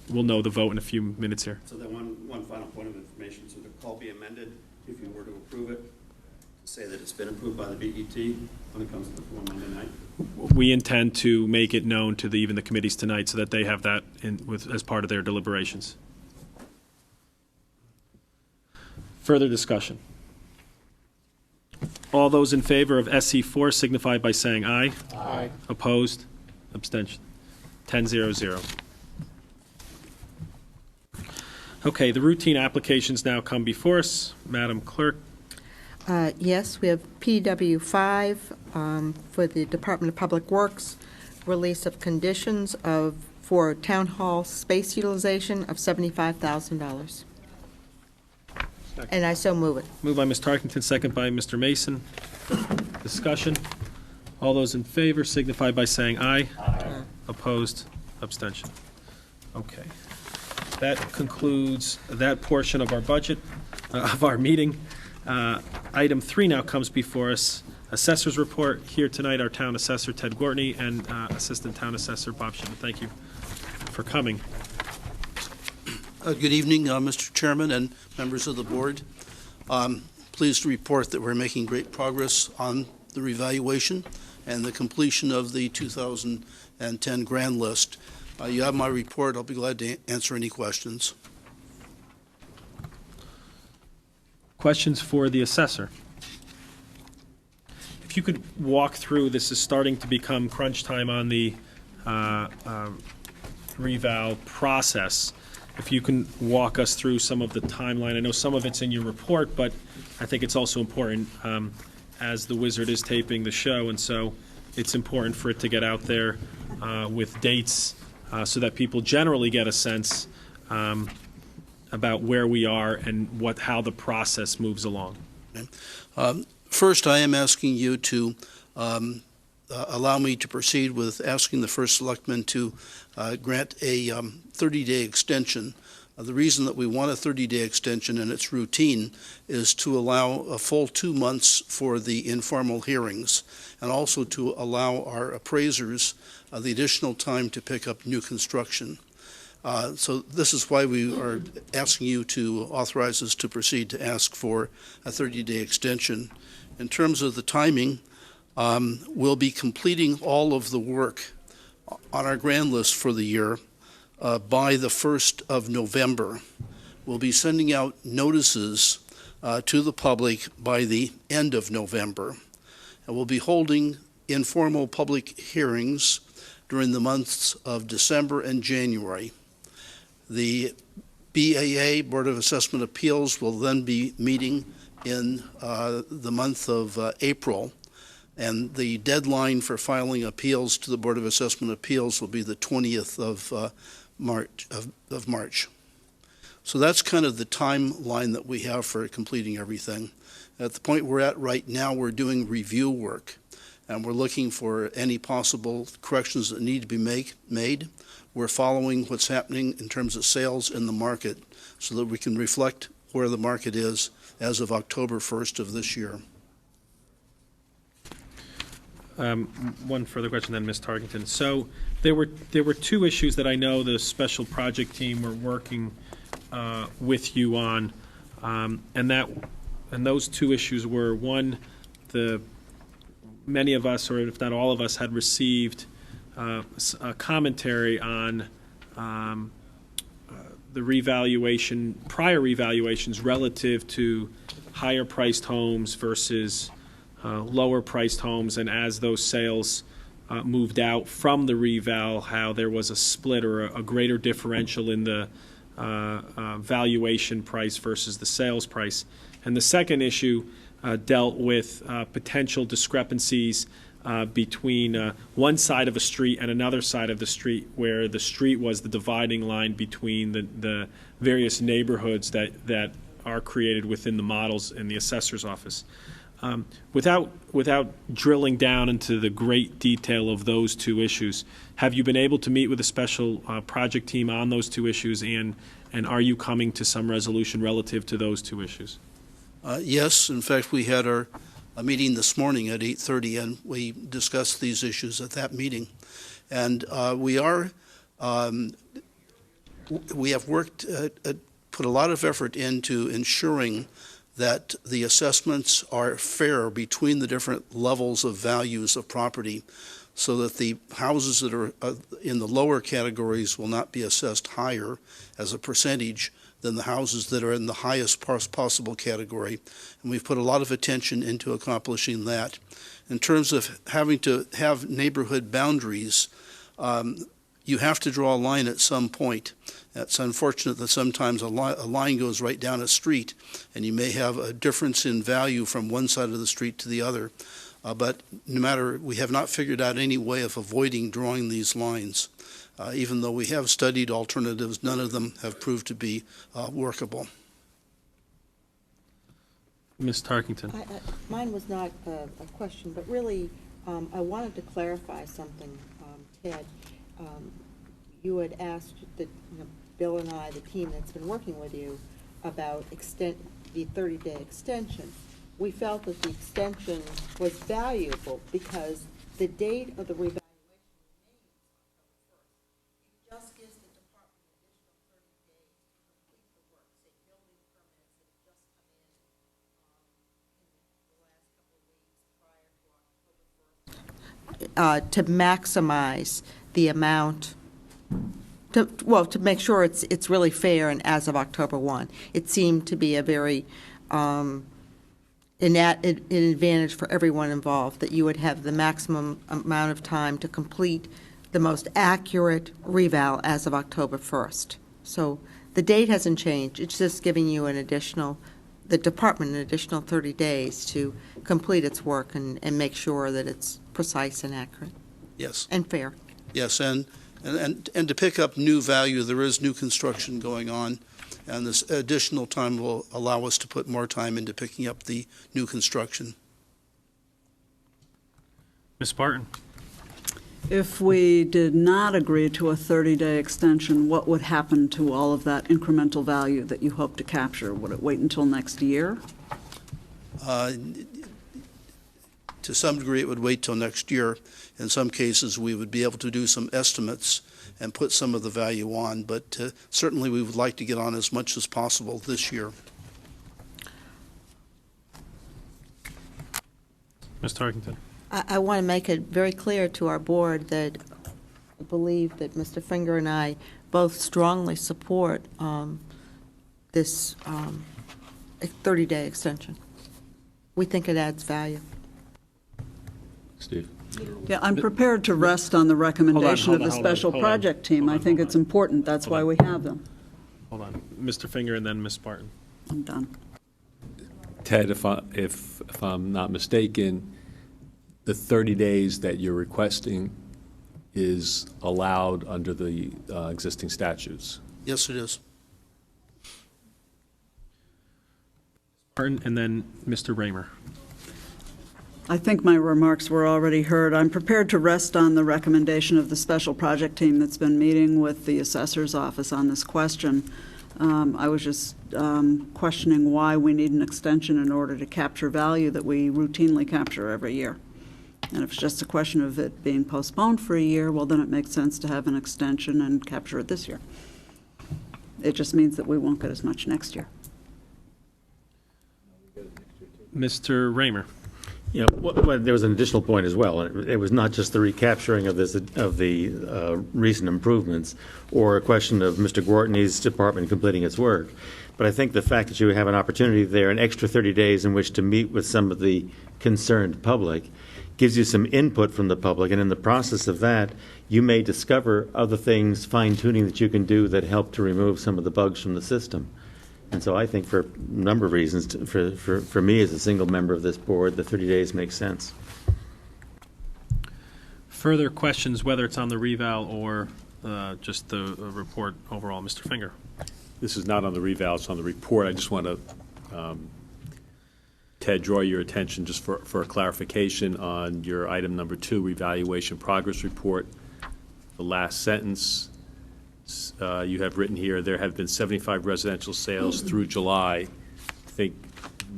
we'll know the vote in a few minutes here. So then one final point of information. So the call be amended if you were to approve it, to say that it's been approved by the BET when it comes to the floor Monday night? We intend to make it known to even the committees tonight so that they have that as part of their deliberations. Further discussion. All those in favor of SC4 signify by saying aye. Aye. Opposed? Abstention. 10-0-0. Okay, the routine applications now come before us. Madam Clerk. Yes, we have PW5 for the Department of Public Works, release of conditions for town hall space utilization of $75,000. And I so move it. Moved by Ms. Tarkington, second by Mr. Mason. Discussion. All those in favor signify by saying aye. Aye. Opposed? Abstention. Okay. That concludes that portion of our budget, of our meeting. Item 3 now comes before us. Assessor's report. Here tonight, our Town Assessor, Ted Gortney, and Assistant Town Assessor, Bob Shipman. Thank you for coming. Good evening, Mr. Chairman and members of the board. Pleased to report that we're making great progress on the revaluation and the completion of the 2010 grand list. You have my report. I'll be glad to answer any questions. Questions for the assessor? If you could walk through, this is starting to become crunch time on the reval process. If you can walk us through some of the timeline. I know some of it's in your report, but I think it's also important as the wizard is taping the show, and so it's important for it to get out there with dates so that people generally get a sense about where we are and how the process moves along. First, I am asking you to allow me to proceed with asking the first selectman to grant a 30-day extension. The reason that we want a 30-day extension, and it's routine, is to allow a full 2 months for the informal hearings, and also to allow our appraisers the additional time to pick up new construction. So this is why we are asking you to authorize us to proceed to ask for a 30-day extension. In terms of the timing, we'll be completing all of the work on our grand list for the year by the 1st of November. We'll be sending out notices to the public by the end of November. And we'll be holding informal public hearings during the months of December and January. The BAA, Board of Assessment Appeals, will then be meeting in the month of April, and the deadline for filing appeals to the Board of Assessment Appeals will be the 20th of March. So that's kind of the timeline that we have for completing everything. At the point we're at right now, we're doing review work, and we're looking for any possible corrections that need to be made. We're following what's happening in terms of sales in the market so that we can reflect where the market is as of October 1st of this year. One further question then, Ms. Tarkington. So there were two issues that I know the special project team were working with you on, and those two issues were, one, many of us, or if not all of us, had received a commentary on the prior revaluations relative to higher priced homes versus lower priced homes, and as those sales moved out from the reval, how there was a split or a greater differential in the valuation price versus the sales price. And the second issue dealt with potential discrepancies between one side of a street and another side of the street, where the street was the dividing line between the various neighborhoods that are created within the models in the assessor's office. Without drilling down into the great detail of those two issues, have you been able to meet with a special project team on those two issues, and are you coming to some resolution relative to those two issues? Yes, in fact, we had a meeting this morning at 8:30, and we discussed these issues at that meeting. And we have worked, put a lot of effort into ensuring that the assessments are fair between the different levels of values of property, so that the houses that are in the lower categories will not be assessed higher as a percentage than the houses that are in the highest possible category. And we've put a lot of attention into accomplishing that. In terms of having to have neighborhood boundaries, you have to draw a line at some point. It's unfortunate that sometimes a line goes right down a street, and you may have a difference in value from one side of the street to the other. But no matter, we have not figured out any way of avoiding drawing these lines. Even though we have studied alternatives, none of them have proved to be workable. Ms. Tarkington. Mine was not a question, but really, I wanted to clarify something, Ted. You had asked that Bill and I, the team that's been working with you, about the 30-day extension. We felt that the extension was valuable because the date of the revaluation remains October 1st. It just gives the department an additional 30 days to complete the work, say building permits that have just come in the last couple of weeks prior to October 1st, to maximize the amount. To make sure it's really fair and as of October 1. It seemed to be a very an advantage for everyone involved, that you would have the maximum amount of time to complete the most accurate reval as of October 1st. So the date hasn't changed. It's just giving you the department an additional 30 days to complete its work and make sure that it's precise and accurate. Yes. And fair. Yes, and to pick up new value, there is new construction going on, and this additional time will allow us to put more time into picking up the new construction. Ms. Spartan? If we did not agree to a 30-day extension, what would happen to all of that incremental value that you hope to capture? Would it wait until next year? To some degree, it would wait till next year. In some cases, we would be able to do some estimates and put some of the value on, but certainly we would like to get on as much as possible this year. Ms. Tarkington? I want to make it very clear to our board that I believe that Mr. Finger and I both strongly support this 30-day extension. We think it adds value. Steve? Yeah, I'm prepared to rest on the recommendation of the special hold on. project team. I think it's important. That's why we have them. Hold on. Mr. Finger and then Ms. Spartan. I'm done. Ted, if I'm not mistaken, the 30 days that you're requesting is allowed under the existing statutes. Yes, it is. Spartan and then Mr. Raymer. I think my remarks were already heard. I'm prepared to rest on the recommendation of the special project team that's been meeting with the assessor's office on this question. I was just questioning why we need an extension in order to capture value that we routinely capture every year. And if it's just a question of it being postponed for a year, well, then it makes sense to have an extension and capture it this year. It just means that we won't get as much next year. Mr. Raymer. Yeah, well, there was an additional point as well. It was not just the recapturing of the recent improvements or a question of Mr. Gwartney's department completing its work. But I think the fact that you have an opportunity there, an extra 30 days in which to meet with some of the concerned public, gives you some input from the public. And in the process of that, you may discover other things, fine-tuning that you can do that help to remove some of the bugs from the system. And so I think for a number of reasons, for me as a single member of this board, the 30 days makes sense. Further questions, whether it's on the reval or just the report overall? Mr. Finger. This is not on the reval, it's on the report. I just want to, Ted, draw your attention just for a clarification on your item number 2, revaluation progress report. The last sentence, you have written here, there have been 75 residential sales through July. I think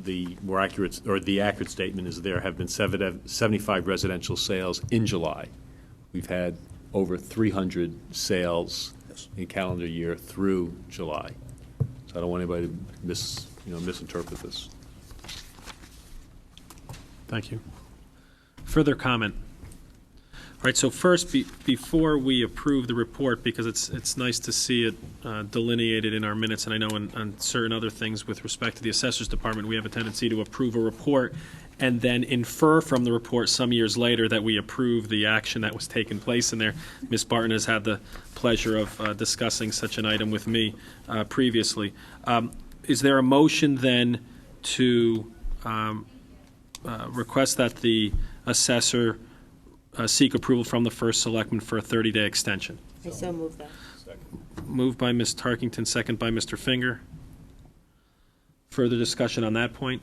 the more accurate, or the accurate statement is there have been 75 residential sales in July. We've had over 300 sales in calendar year through July. So I don't want anybody to misinterpret this. Thank you. Further comment? All right, so first, before we approve the report, because it's nice to see it delineated in our minutes, and I know on certain other things with respect to the Assessor's Department, we have a tendency to approve a report and then infer from the report some years later that we approve the action that was taking place in there. Ms. Barton has had the pleasure of discussing such an item with me previously. Is there a motion then to request that the assessor seek approval from the first selectman for a 30-day extension? I so move that. Moved by Ms. Tarkington, second by Mr. Finger. Further discussion on that point?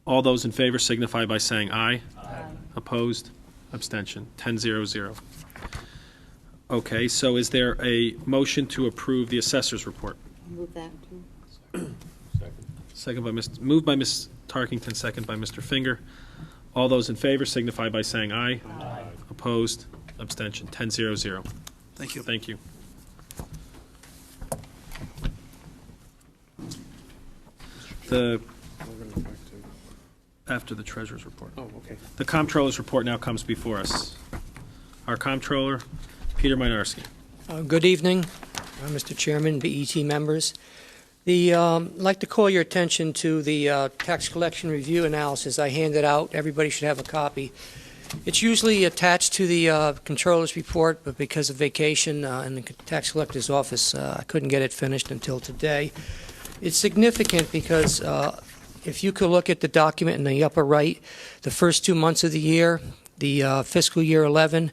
All those in favor signify by saying aye. Aye. Opposed? Abstention. 10-0-0. Okay, so is there a motion to approve the assessor's report? Move that too. Moved by Ms. Tarkington, second by Mr. Finger. All those in favor signify by saying aye. Aye. Opposed? Abstention. 10-0-0. Thank you. Thank you. After the treasurer's report. Oh, okay. The comptroller's report now comes before us. Our comptroller, Peter Mynarski. Good evening, Mr. Chairman, BET members. I'd like to call your attention to the tax collection review analysis I handed out. Everybody should have a copy. It's usually attached to the controller's report, but because of vacation in the tax collector's office, I couldn't get it finished until today. It's significant because if you could look at the document in the upper right, the first 2 months of the year, the fiscal year 11,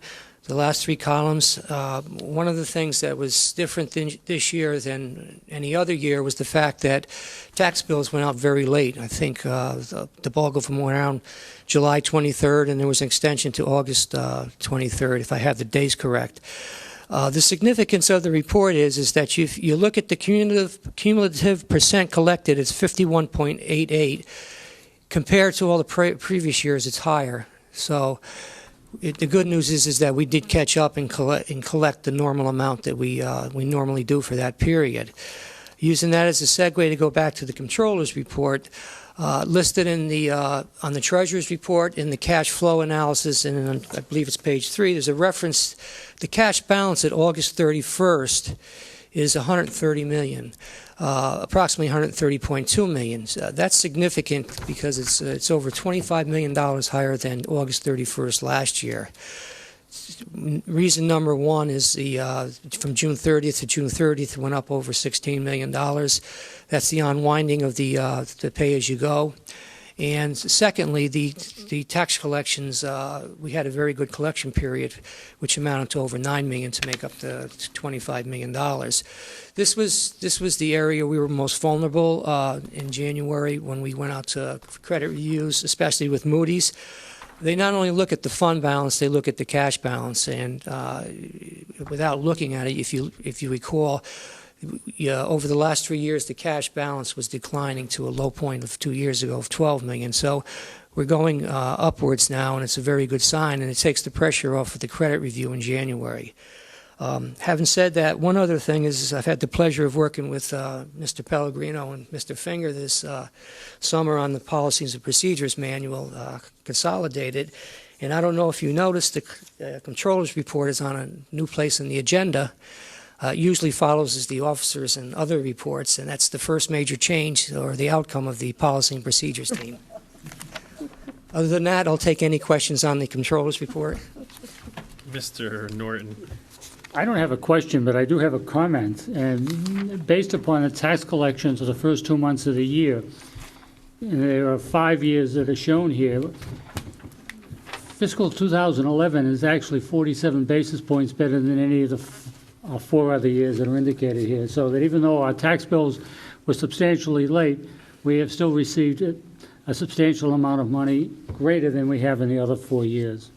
the last three columns. One of the things that was different this year than any other year was the fact that tax bills went out very late. I think the bulk of them went around July 23rd, and there was an extension to August 23rd, if I have the days correct. The significance of the report is that you look at the cumulative percent collected, it's 51.88. Compared to all the previous years, it's higher. So the good news is that we did catch up and collect the normal amount that we normally do for that period. Using that as a segue to go back to the controller's report, listed in the on the treasurer's report in the cash flow analysis, and I believe it's page 3. There's a reference. The cash balance at August 31st is $130 million. Approximately $130.2 million. That's significant because it's over $25 million higher than August 31st last year. Reason number one is from June 30th to June 30th went up over $16 million. That's the unwinding of the pay-as-you-go. And secondly, the tax collections, we had a very good collection period, which amounted to over $9 million to make up the $25 million. This was the area we were most vulnerable in January when we went out to credit reviews, especially with Moody's. They not only look at the fund balance, they look at the cash balance. And without looking at it, if you recall, over the last 3 years, the cash balance was declining to a low point of 2 years ago of $12 million. So we're going upwards now, and it's a very good sign, and it takes the pressure off of the credit review in January. Having said that, one other thing is I've had the pleasure of working with Mr. Pellegrino and Mr. Finger this summer on the Policies and Procedures Manual, consolidated. And I don't know if you noticed, the Controller's report is on a new place in the agenda. Usually follows as the officers and other reports, and that's the first major change or the outcome of the Policy and Procedures team. Other than that, I'll take any questions on the Controller's report. Mr. Norton. I don't have a question, but I do have a comment. And based upon the tax collections of the first 2 months of the year, and there are 5 years that are shown here, fiscal 2011 is actually 47 basis points better than any of the 4 other years that are indicated here. So that even though our tax bills were substantially late, we have still received a substantial amount of money greater than we have in the other 4 years.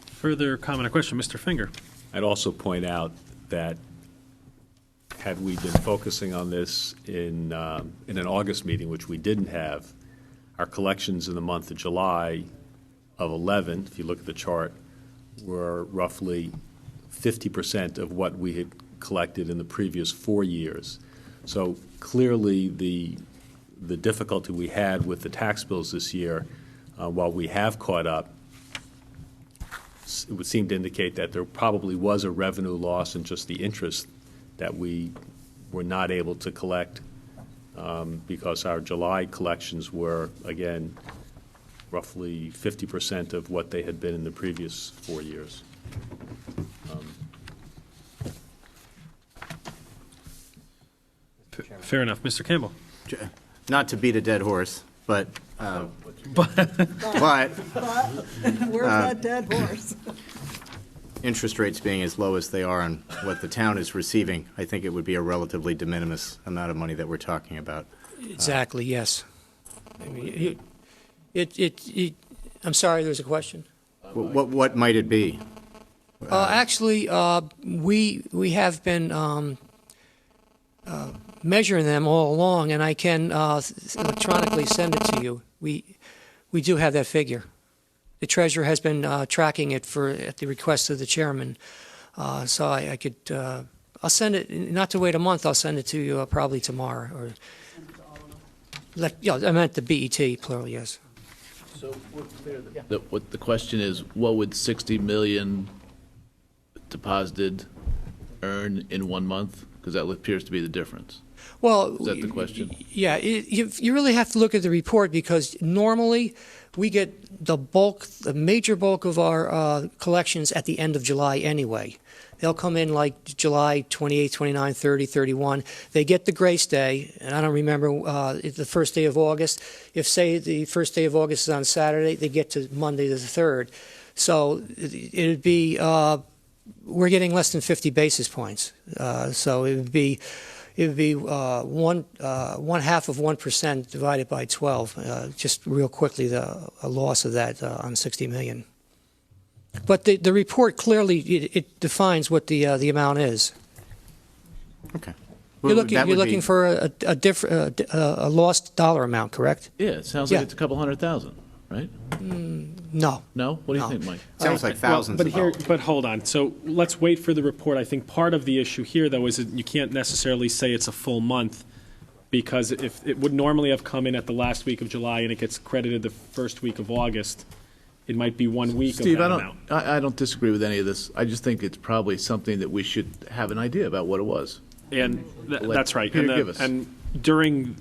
Further comment or question, Mr. Finger? I'd also point out that had we been focusing on this in an August meeting, which we didn't have, our collections in the month of July of 11, if you look at the chart, were roughly 50% of what we had collected in the previous 4 years. So clearly the difficulty we had with the tax bills this year, while we have caught up, it would seem to indicate that there probably was a revenue loss in just the interest that we were not able to collect because our July collections were, again, roughly 50% of what they had been in the previous 4 years. Fair enough. Mr. Campbell. Not to beat a dead horse, but Where's that dead horse? interest rates being as low as they are and what the town is receiving, I think it would be a relatively de minimis amount of money that we're talking about. Exactly, yes. I mean, I'm sorry, there's a question. What might it be? Actually, we have been measuring them all along, and I can electronically send it to you. We do have that figure. The treasurer has been tracking it at the request of the chairman, so I could. I'll send it. Not to wait a month. I'll send it to you probably tomorrow. Or I meant the BET plural. Yes. So what the question is, what would 60 million deposited earn in 1 month? Because that appears to be the difference. Well, is that the question? Yeah, you really have to look at the report because normally we get the major bulk of our collections at the end of July anyway. They'll come in like July 28, 29, 30, 31. They get the grace day, and I don't remember the first day of August. If, say, the first day of August is on Saturday, they get to Monday the 3rd. So it'd be, we're getting less than 50 basis points. So it would be one half of 1% divided by 12. Just real quickly, a loss of that on 60 million. But the report clearly it defines what the amount is. Okay. You're looking for a lost dollar amount, correct? Yeah, it sounds like it's a couple $100,000, right? No. No? What do you think, Mike? Sounds like thousands But of here, dollars. but hold on. So let's wait for the report. I think part of the issue here, though, is that you can't necessarily say it's a full month, because if it would normally have come in at the last week of July and it gets credited the first week of August, it might be 1 week Steve, of that amount. I don't disagree with any of this. I just think it's probably something that we should have an idea about what it was. And that's right. Peter give us. And during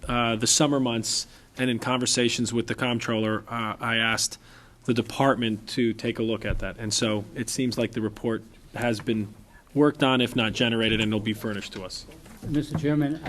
the summer months and in conversations with the comptroller, I asked the department to take a look at that. And so it seems like the report has been worked on, if not generated, and it'll be furnished to us. Mr. Chairman,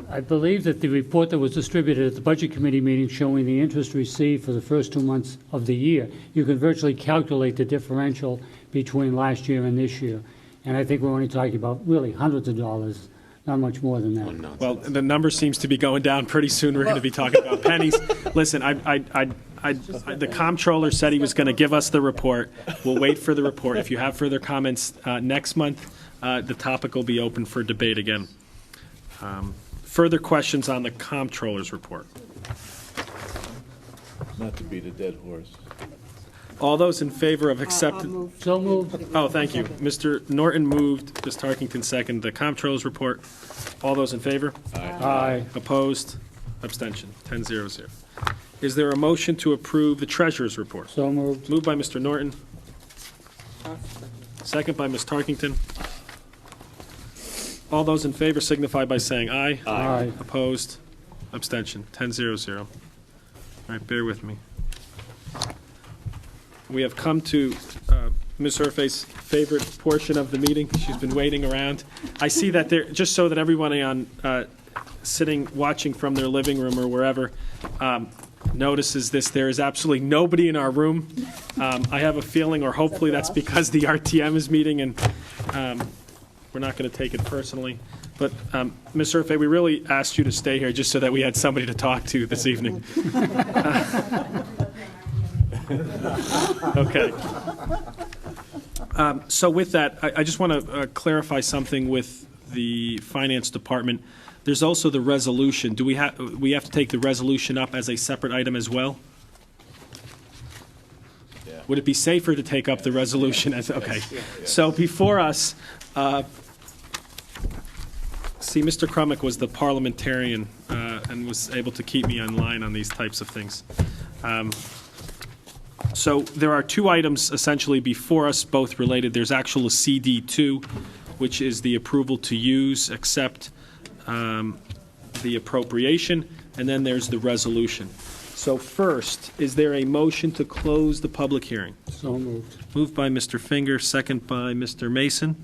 I believe that the report that was distributed at the Budget Committee meeting showing the interest received for the first 2 months of the year, you can virtually calculate the differential between last year and this year. And I think we're only talking about really hundreds of dollars, not much more than that. Well, the number seems to be going down pretty soon. We're going to be talking about pennies. Listen, the comptroller said he was going to give us the report. We'll wait for the report. If you have further comments next month, the topic will be open for debate again. Further questions on the comptroller's report? Not to beat a dead horse. All those in favor of accepting? So moved. Oh, thank you. Mr. Norton moved, Ms. Tarkington seconded the comptroller's report. All those in favor? Aye. Opposed? Abstention? 10-0-0. Is there a motion to approve the treasurer's report? So moved. Moved by Mr. Norton. Second by Ms. Tarkington. All those in favor signify by saying aye. Aye. Opposed? Abstention? 10-0-0. All right, bear with me. We have come to Ms. Urfe's favorite portion of the meeting. She's been waiting around. I see that there, just so that everyone on sitting, watching from their living room or wherever notices this, there is absolutely nobody in our room. I have a feeling, or hopefully that's because the RTM is meeting and we're not going to take it personally. But Ms. Urfe, we really asked you to stay here just so that we had somebody to talk to this evening. Okay. So with that, I just want to clarify something with the Finance Department. There's also the resolution. Do we have to take the resolution up as a separate item as well? Yeah. Would it be safer to take up the resolution as, okay. So before us, see, Mr. Crumick was the parliamentarian and was able to keep me on line on these types of things. So there are two items essentially before us, both related. There's actual CD2, which is the approval to use, accept the appropriation, and then there's the resolution. So first, is there a motion to close the public hearing? So moved. Moved by Mr. Finger, second by Mr. Mason.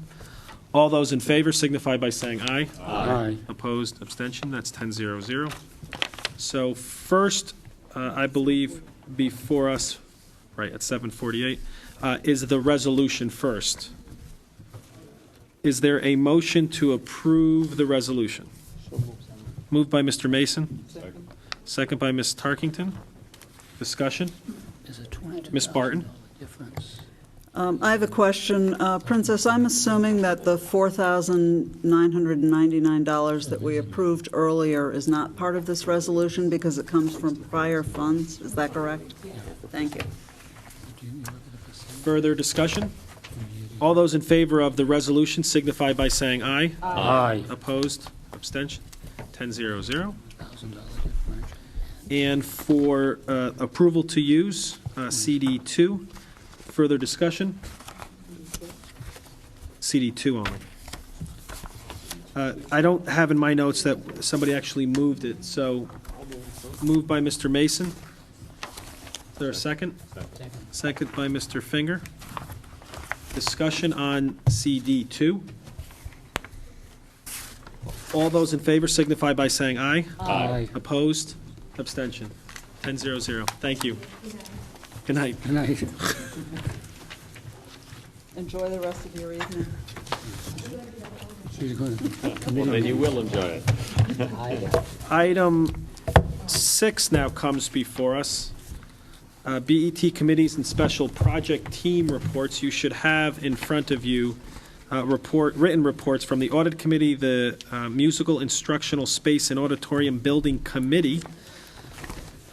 All those in favor signify by saying aye. Aye. Opposed, abstention, that's 10-0-0. So first, I believe before us, right, at 7:48, is the resolution first. Is there a motion to approve the resolution? Moved by Mr. Mason. Second by Ms. Tarkington. Discussion? Ms. Barton? I have a question. Princess, I'm assuming that the $4,999 that we approved earlier is not part of this resolution because it comes from prior funds. Is that correct? Thank you. Further discussion? All those in favor of the resolution signify by saying aye. Aye. Opposed? Abstention? 10-0-0. And for approval to use, CD2, further discussion? CD2 only. I don't have in my notes that somebody actually moved it, so moved by Mr. Mason. Is there a second? Second by Mr. Finger. Discussion on CD2. All those in favor signify by saying aye. Aye. Opposed? Abstention? 10-0-0. Thank you. Good night. Good night. Enjoy the rest of your evening. She's going to Well, committee. then you will enjoy it. Item 6 now comes before us. BET committees and special project team reports. You should have in front of you written reports from the Audit Committee, the Musical Instructional Space and Auditorium Building Committee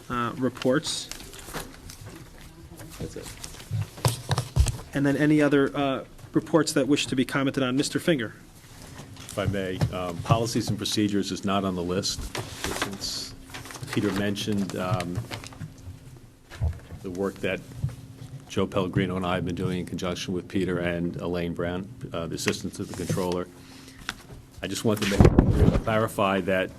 reports, That's it. and then any other reports that wish to be commented on. Mr. Finger. If I may, policies and procedures is not on the list. Since Peter mentioned the work that Joe Pellegrino and I have been doing in conjunction with Peter and Elaine Brown, the assistant to the controller, I just want to clarify that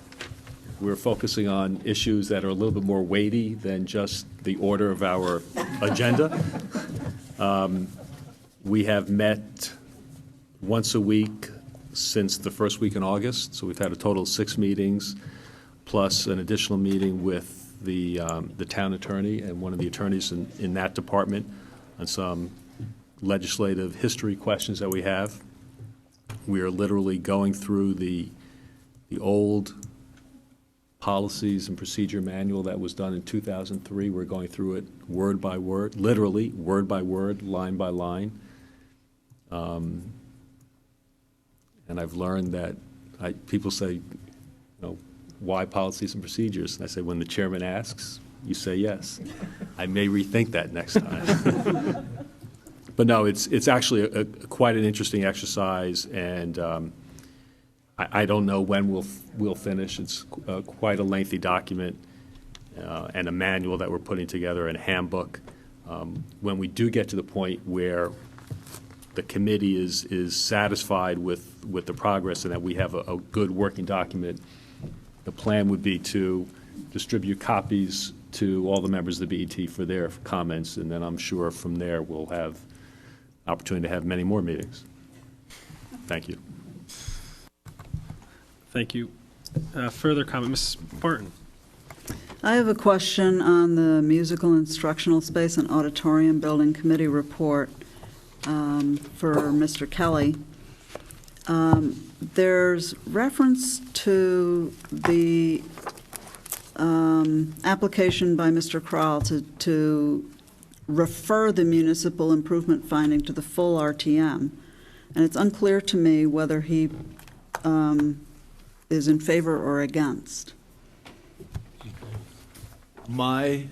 we're focusing on issues that are a little bit more weighty than just the order of our agenda. We have met once a week since the first week in August, so we've had a total of 6 meetings, plus an additional meeting with the town attorney and one of the attorneys in that department on some legislative history questions that we have. We are literally going through the old policies and procedure manual that was done in 2003. We're going through it word by word, literally word by word, line by line. And I've learned that people say, why policies and procedures? And I say, when the chairman asks, you say yes. I may rethink that next time. But no, it's actually quite an interesting exercise, and I don't know when we'll finish. It's quite a lengthy document and a manual that we're putting together, and a handbook. When we do get to the point where the committee is satisfied with the progress and that we have a good working document, the plan would be to distribute copies to all the members of the BET for their comments, and then I'm sure from there we'll have opportunity to have many more meetings. Thank you. Thank you. Further comment, Ms. Barton. I have a question on the Musical Instructional Space and Auditorium Building Committee report for Mr. Kelly. There's reference to the application by Mr. Kroll to refer the municipal improvement finding to the full RTM, and it's unclear to me whether he is in favor or against. I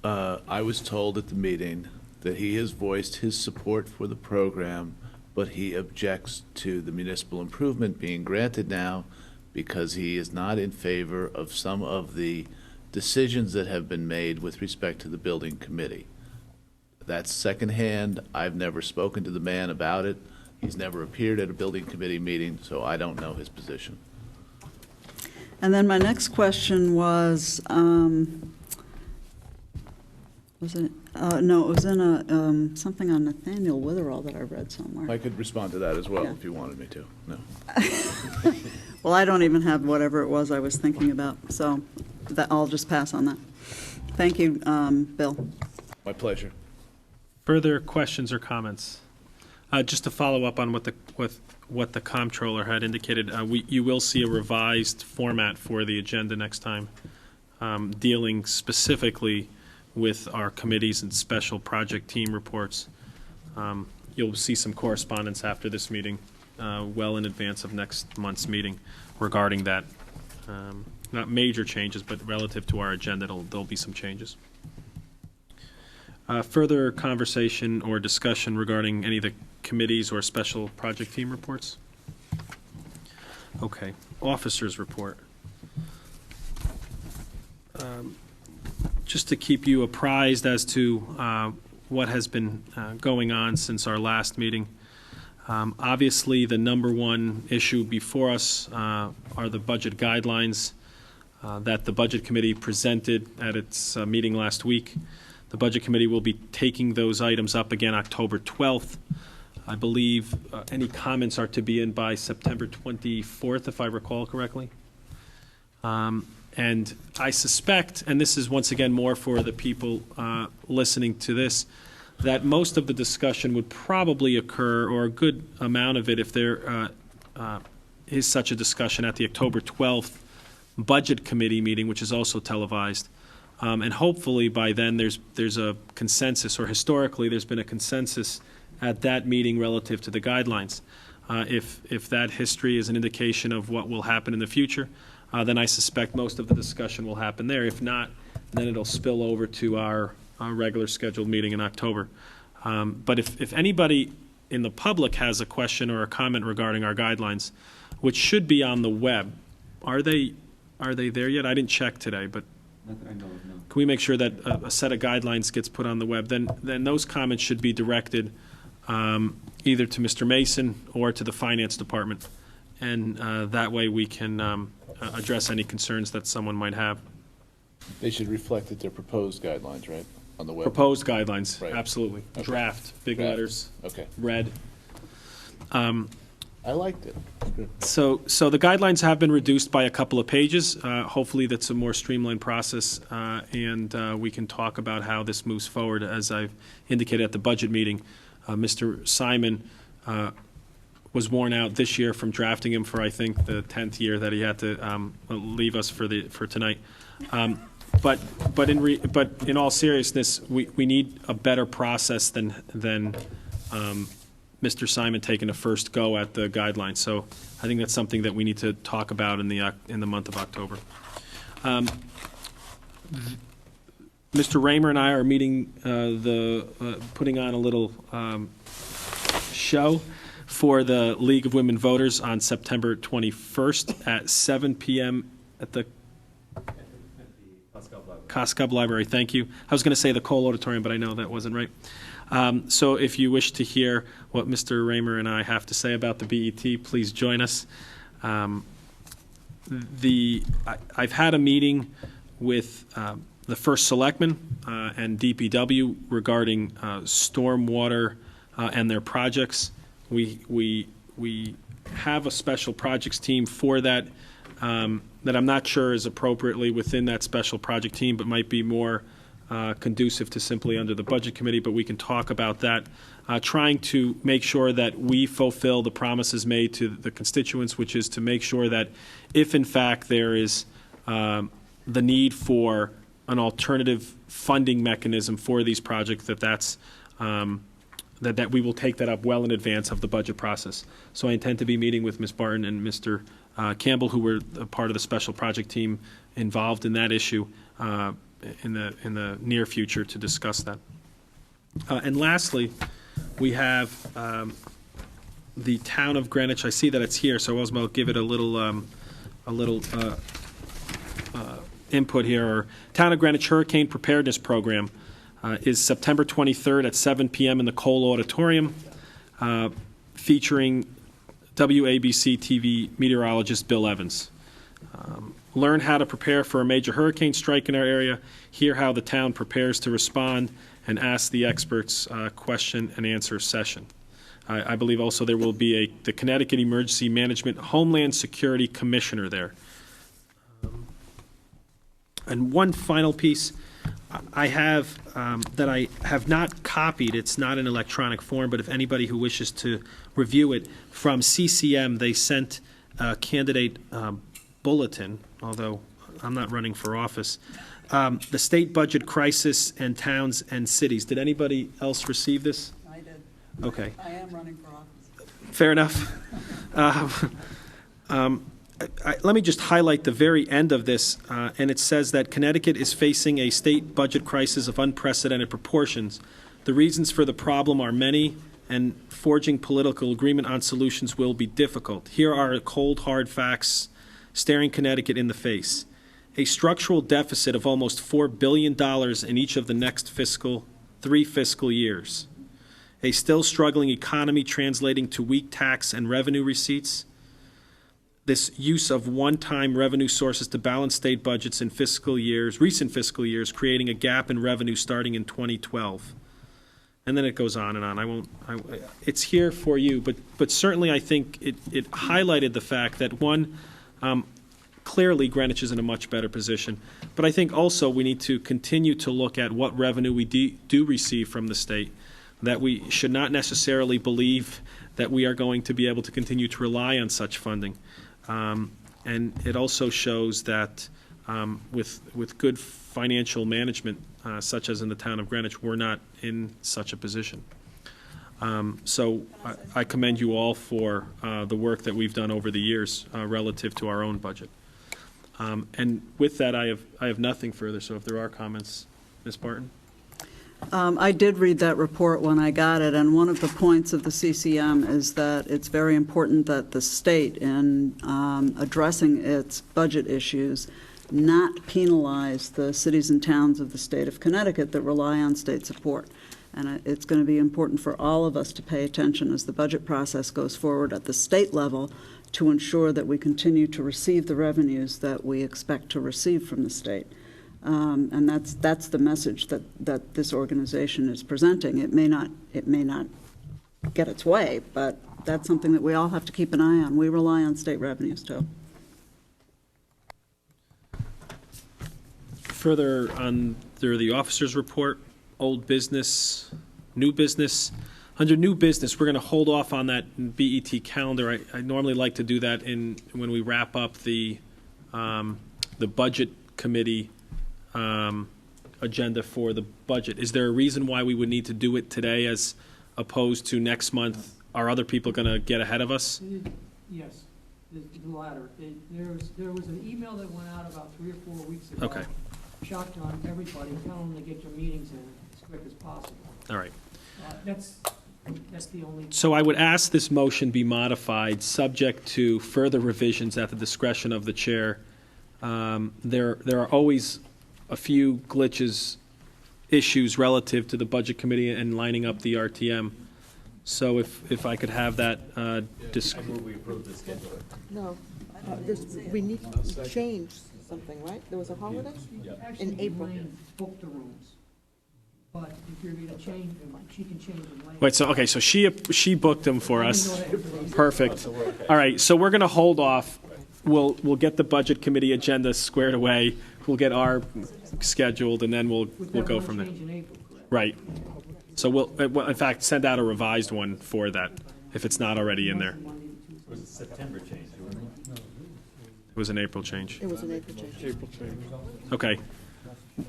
was told at the meeting that he has voiced his support for the program, but he objects to the municipal improvement being granted now because he is not in favor of some of the decisions that have been made with respect to the building committee. That's secondhand. I've never spoken to the man about it. He's never appeared at a building committee meeting, so I don't know his position. And then my next question was it? No, it was in a something on Nathaniel Witherall that I read somewhere. I could respond to that as well Yeah. if you wanted me to. No. Well, I don't even have whatever it was I was thinking about, so I'll just pass on that. Thank you, Bill. My pleasure. Further questions or comments? Just to follow up on what the comptroller had indicated, you will see a revised format for the agenda next time, dealing specifically with our committees and special project team reports. You'll see some correspondence after this meeting, well in advance of next month's meeting regarding that. Not major changes, but relative to our agenda, there'll be some changes. Further conversation or discussion regarding any of the committees or special project team reports? Okay, officers report. Just to keep you apprised as to what has been going on since our last meeting. Obviously, the number one issue before us are the budget guidelines that the Budget Committee presented at its meeting last week. The Budget Committee will be taking those items up again October 12th. I believe any comments are to be in by September 24th, if I recall correctly. And I suspect, and this is once again more for the people listening to this, that most of the discussion would probably occur, or a good amount of it, if there is such a discussion, at the October 12th Budget Committee meeting, which is also televised. And hopefully by then there's a consensus, or historically there's been a consensus at that meeting relative to the guidelines. If that history is an indication of what will happen in the future, then I suspect most of the discussion will happen there. If not, then it'll spill over to our regular scheduled meeting in October. But if anybody in the public has a question or a comment regarding our guidelines, which should be on the web, are they there yet? I didn't check today, but Not that I know of, no. can we make sure that a set of guidelines gets put on the web? Then those comments should be directed either to Mr. Mason or to the Finance Department, and that way we can address any concerns that someone might have. They should reflect that they're proposed guidelines, right, on the web? Proposed guidelines, Right. absolutely. Okay. Draft, big Draft. letters, Okay. red. I liked it. Good. So the guidelines have been reduced by a couple of pages. Hopefully, that's a more streamlined process, and we can talk about how this moves forward. As I've indicated at the budget meeting, Mr. Simon was worn out this year from drafting him for, I think, the 10th year that he had to leave us for tonight. But in all seriousness, we need a better process than Mr. Simon taking a first go at the guidelines. So I think that's something that we need to talk about in the month of October. Mr. Raymer and I are meeting, putting on a little show for the League of Women Voters on September 21st at 7 p.m. at the Coscob Library. Thank you. I was going to say the Cole Auditorium, but I know that wasn't right. So if you wish to hear what Mr. Raymer and I have to say about the BET, please join us. I've had a meeting with the First Selectman and DPW regarding stormwater and their projects. We have a special projects team for that that I'm not sure is appropriately within that special project team, but might be more conducive to simply under the Budget Committee, but we can talk about that, trying to make sure that we fulfill the promises made to the constituents, which is to make sure that if in fact there is the need for an alternative funding mechanism for these projects, that we will take that up well in advance of the budget process. So I intend to be meeting with Ms. Barton and Mr. Campbell, who were a part of the special project team involved in that issue, in the near future to discuss that. And lastly, we have the town of Greenwich. I see that it's here, so I'll give it a little input here. Our Town of Greenwich Hurricane Preparedness Program is September 23rd at 7 p.m. in the Cole Auditorium, featuring WABC TV meteorologist Bill Evans. Learn how to prepare for a major hurricane strike in our area, hear how the town prepares to respond, and ask the experts question and answer session. I believe also there will be the Connecticut Emergency Management Homeland Security Commissioner there. And one final piece I have that I have not copied. It's not in electronic form, but if anybody who wishes to review it, from CCM, they sent a candidate bulletin, although I'm not running for office, the state budget crisis and towns and cities. Did anybody else receive this? I did. Okay. I am running for office. Fair enough. Let me just highlight the very end of this, and it says that Connecticut is facing a state budget crisis of unprecedented proportions. The reasons for the problem are many, and forging political agreement on solutions will be difficult. Here are cold, hard facts staring Connecticut in the face. A structural deficit of almost $4 billion in each of the next 3 fiscal years. A still struggling economy translating to weak tax and revenue receipts. This use of one-time revenue sources to balance state budgets in recent fiscal years, creating a gap in revenue starting in 2012. And then it goes on and on. It's here for you, but certainly I think it highlighted the fact that, one, clearly Greenwich is in a much better position. But I think also we need to continue to look at what revenue we do receive from the state, that we should not necessarily believe that we are going to be able to continue to rely on such funding. And it also shows that with good financial management, such as in the town of Greenwich, we're not in such a position. So I commend you all for the work that we've done over the years relative to our own budget. And with that, I have nothing further, so if there are comments, Ms. Barton? I did read that report when I got it, and one of the points of the CCM is that it's very important that the state, in addressing its budget issues, not penalize the cities and towns of the state of Connecticut that rely on state support. And it's going to be important for all of us to pay attention as the budget process goes forward at the state level to ensure that we continue to receive the revenues that we expect to receive from the state. And that's the message that this organization is presenting. It may not get its way, but that's something that we all have to keep an eye on. We rely on state revenues too. Further under the officer's report, old business, new business. Under new business, we're going to hold off on that BET calendar. I normally like to do that when we wrap up the budget committee agenda for the budget. Is there a reason why we would need to do it today as opposed to next month? Are other people going to get ahead of us? Yes, the latter. There was an email that went out about 3 or 4 weeks ago. Okay. Shocked on everybody, telling them to get your meetings in as quick as possible. All right. That's the only. So I would ask this motion be modified, subject to further revisions at the discretion of the chair. There are always a few issues relative to the budget committee and lining up the RTM. So if I could have that. I move we approve the schedule. No, we need to change something, right? There was a holiday? Actually, In April. Elaine booked the rooms, but if you're going to change them, she can change them later. Wait, so, okay, so she booked them for I us. didn't know that. Perfect. All right, so we're going to hold off. We'll get the budget committee agenda squared away. We'll get our scheduled, and then we'll go from there. Change in April, correct? Right. So we'll, in fact, send out a revised one for that, if it's not already in there. It was a September change, wasn't it? It was an April change. It was an April change. Okay.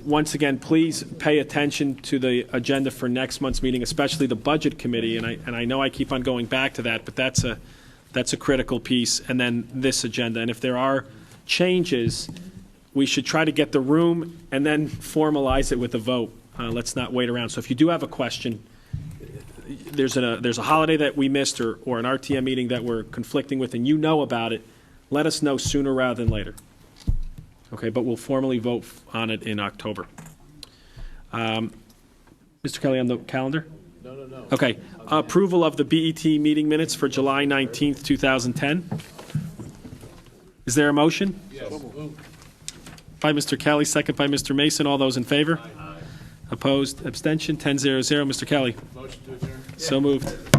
Once again, please pay attention to the agenda for next month's meeting, especially the budget committee, and I know I keep on going back to that, but that's a critical piece, and then this agenda. And if there are changes, we should try to get the room and then formalize it with a vote. Let's not wait around. So if you do have a question, there's a holiday that we missed or an RTM meeting that we're conflicting with, and you know about it, let us know sooner rather than later. Okay, but we'll formally vote on it in October. Mr. Kelly, on the calendar? No. Okay. Approval of the BET meeting minutes for July 19th, 2010. Is there a motion? Yes. By Mr. Kelly, second by Mr. Mason. All those in favor? Opposed? Abstention? 10-0-0. Mr. Kelly? Motion to adjourn. So moved.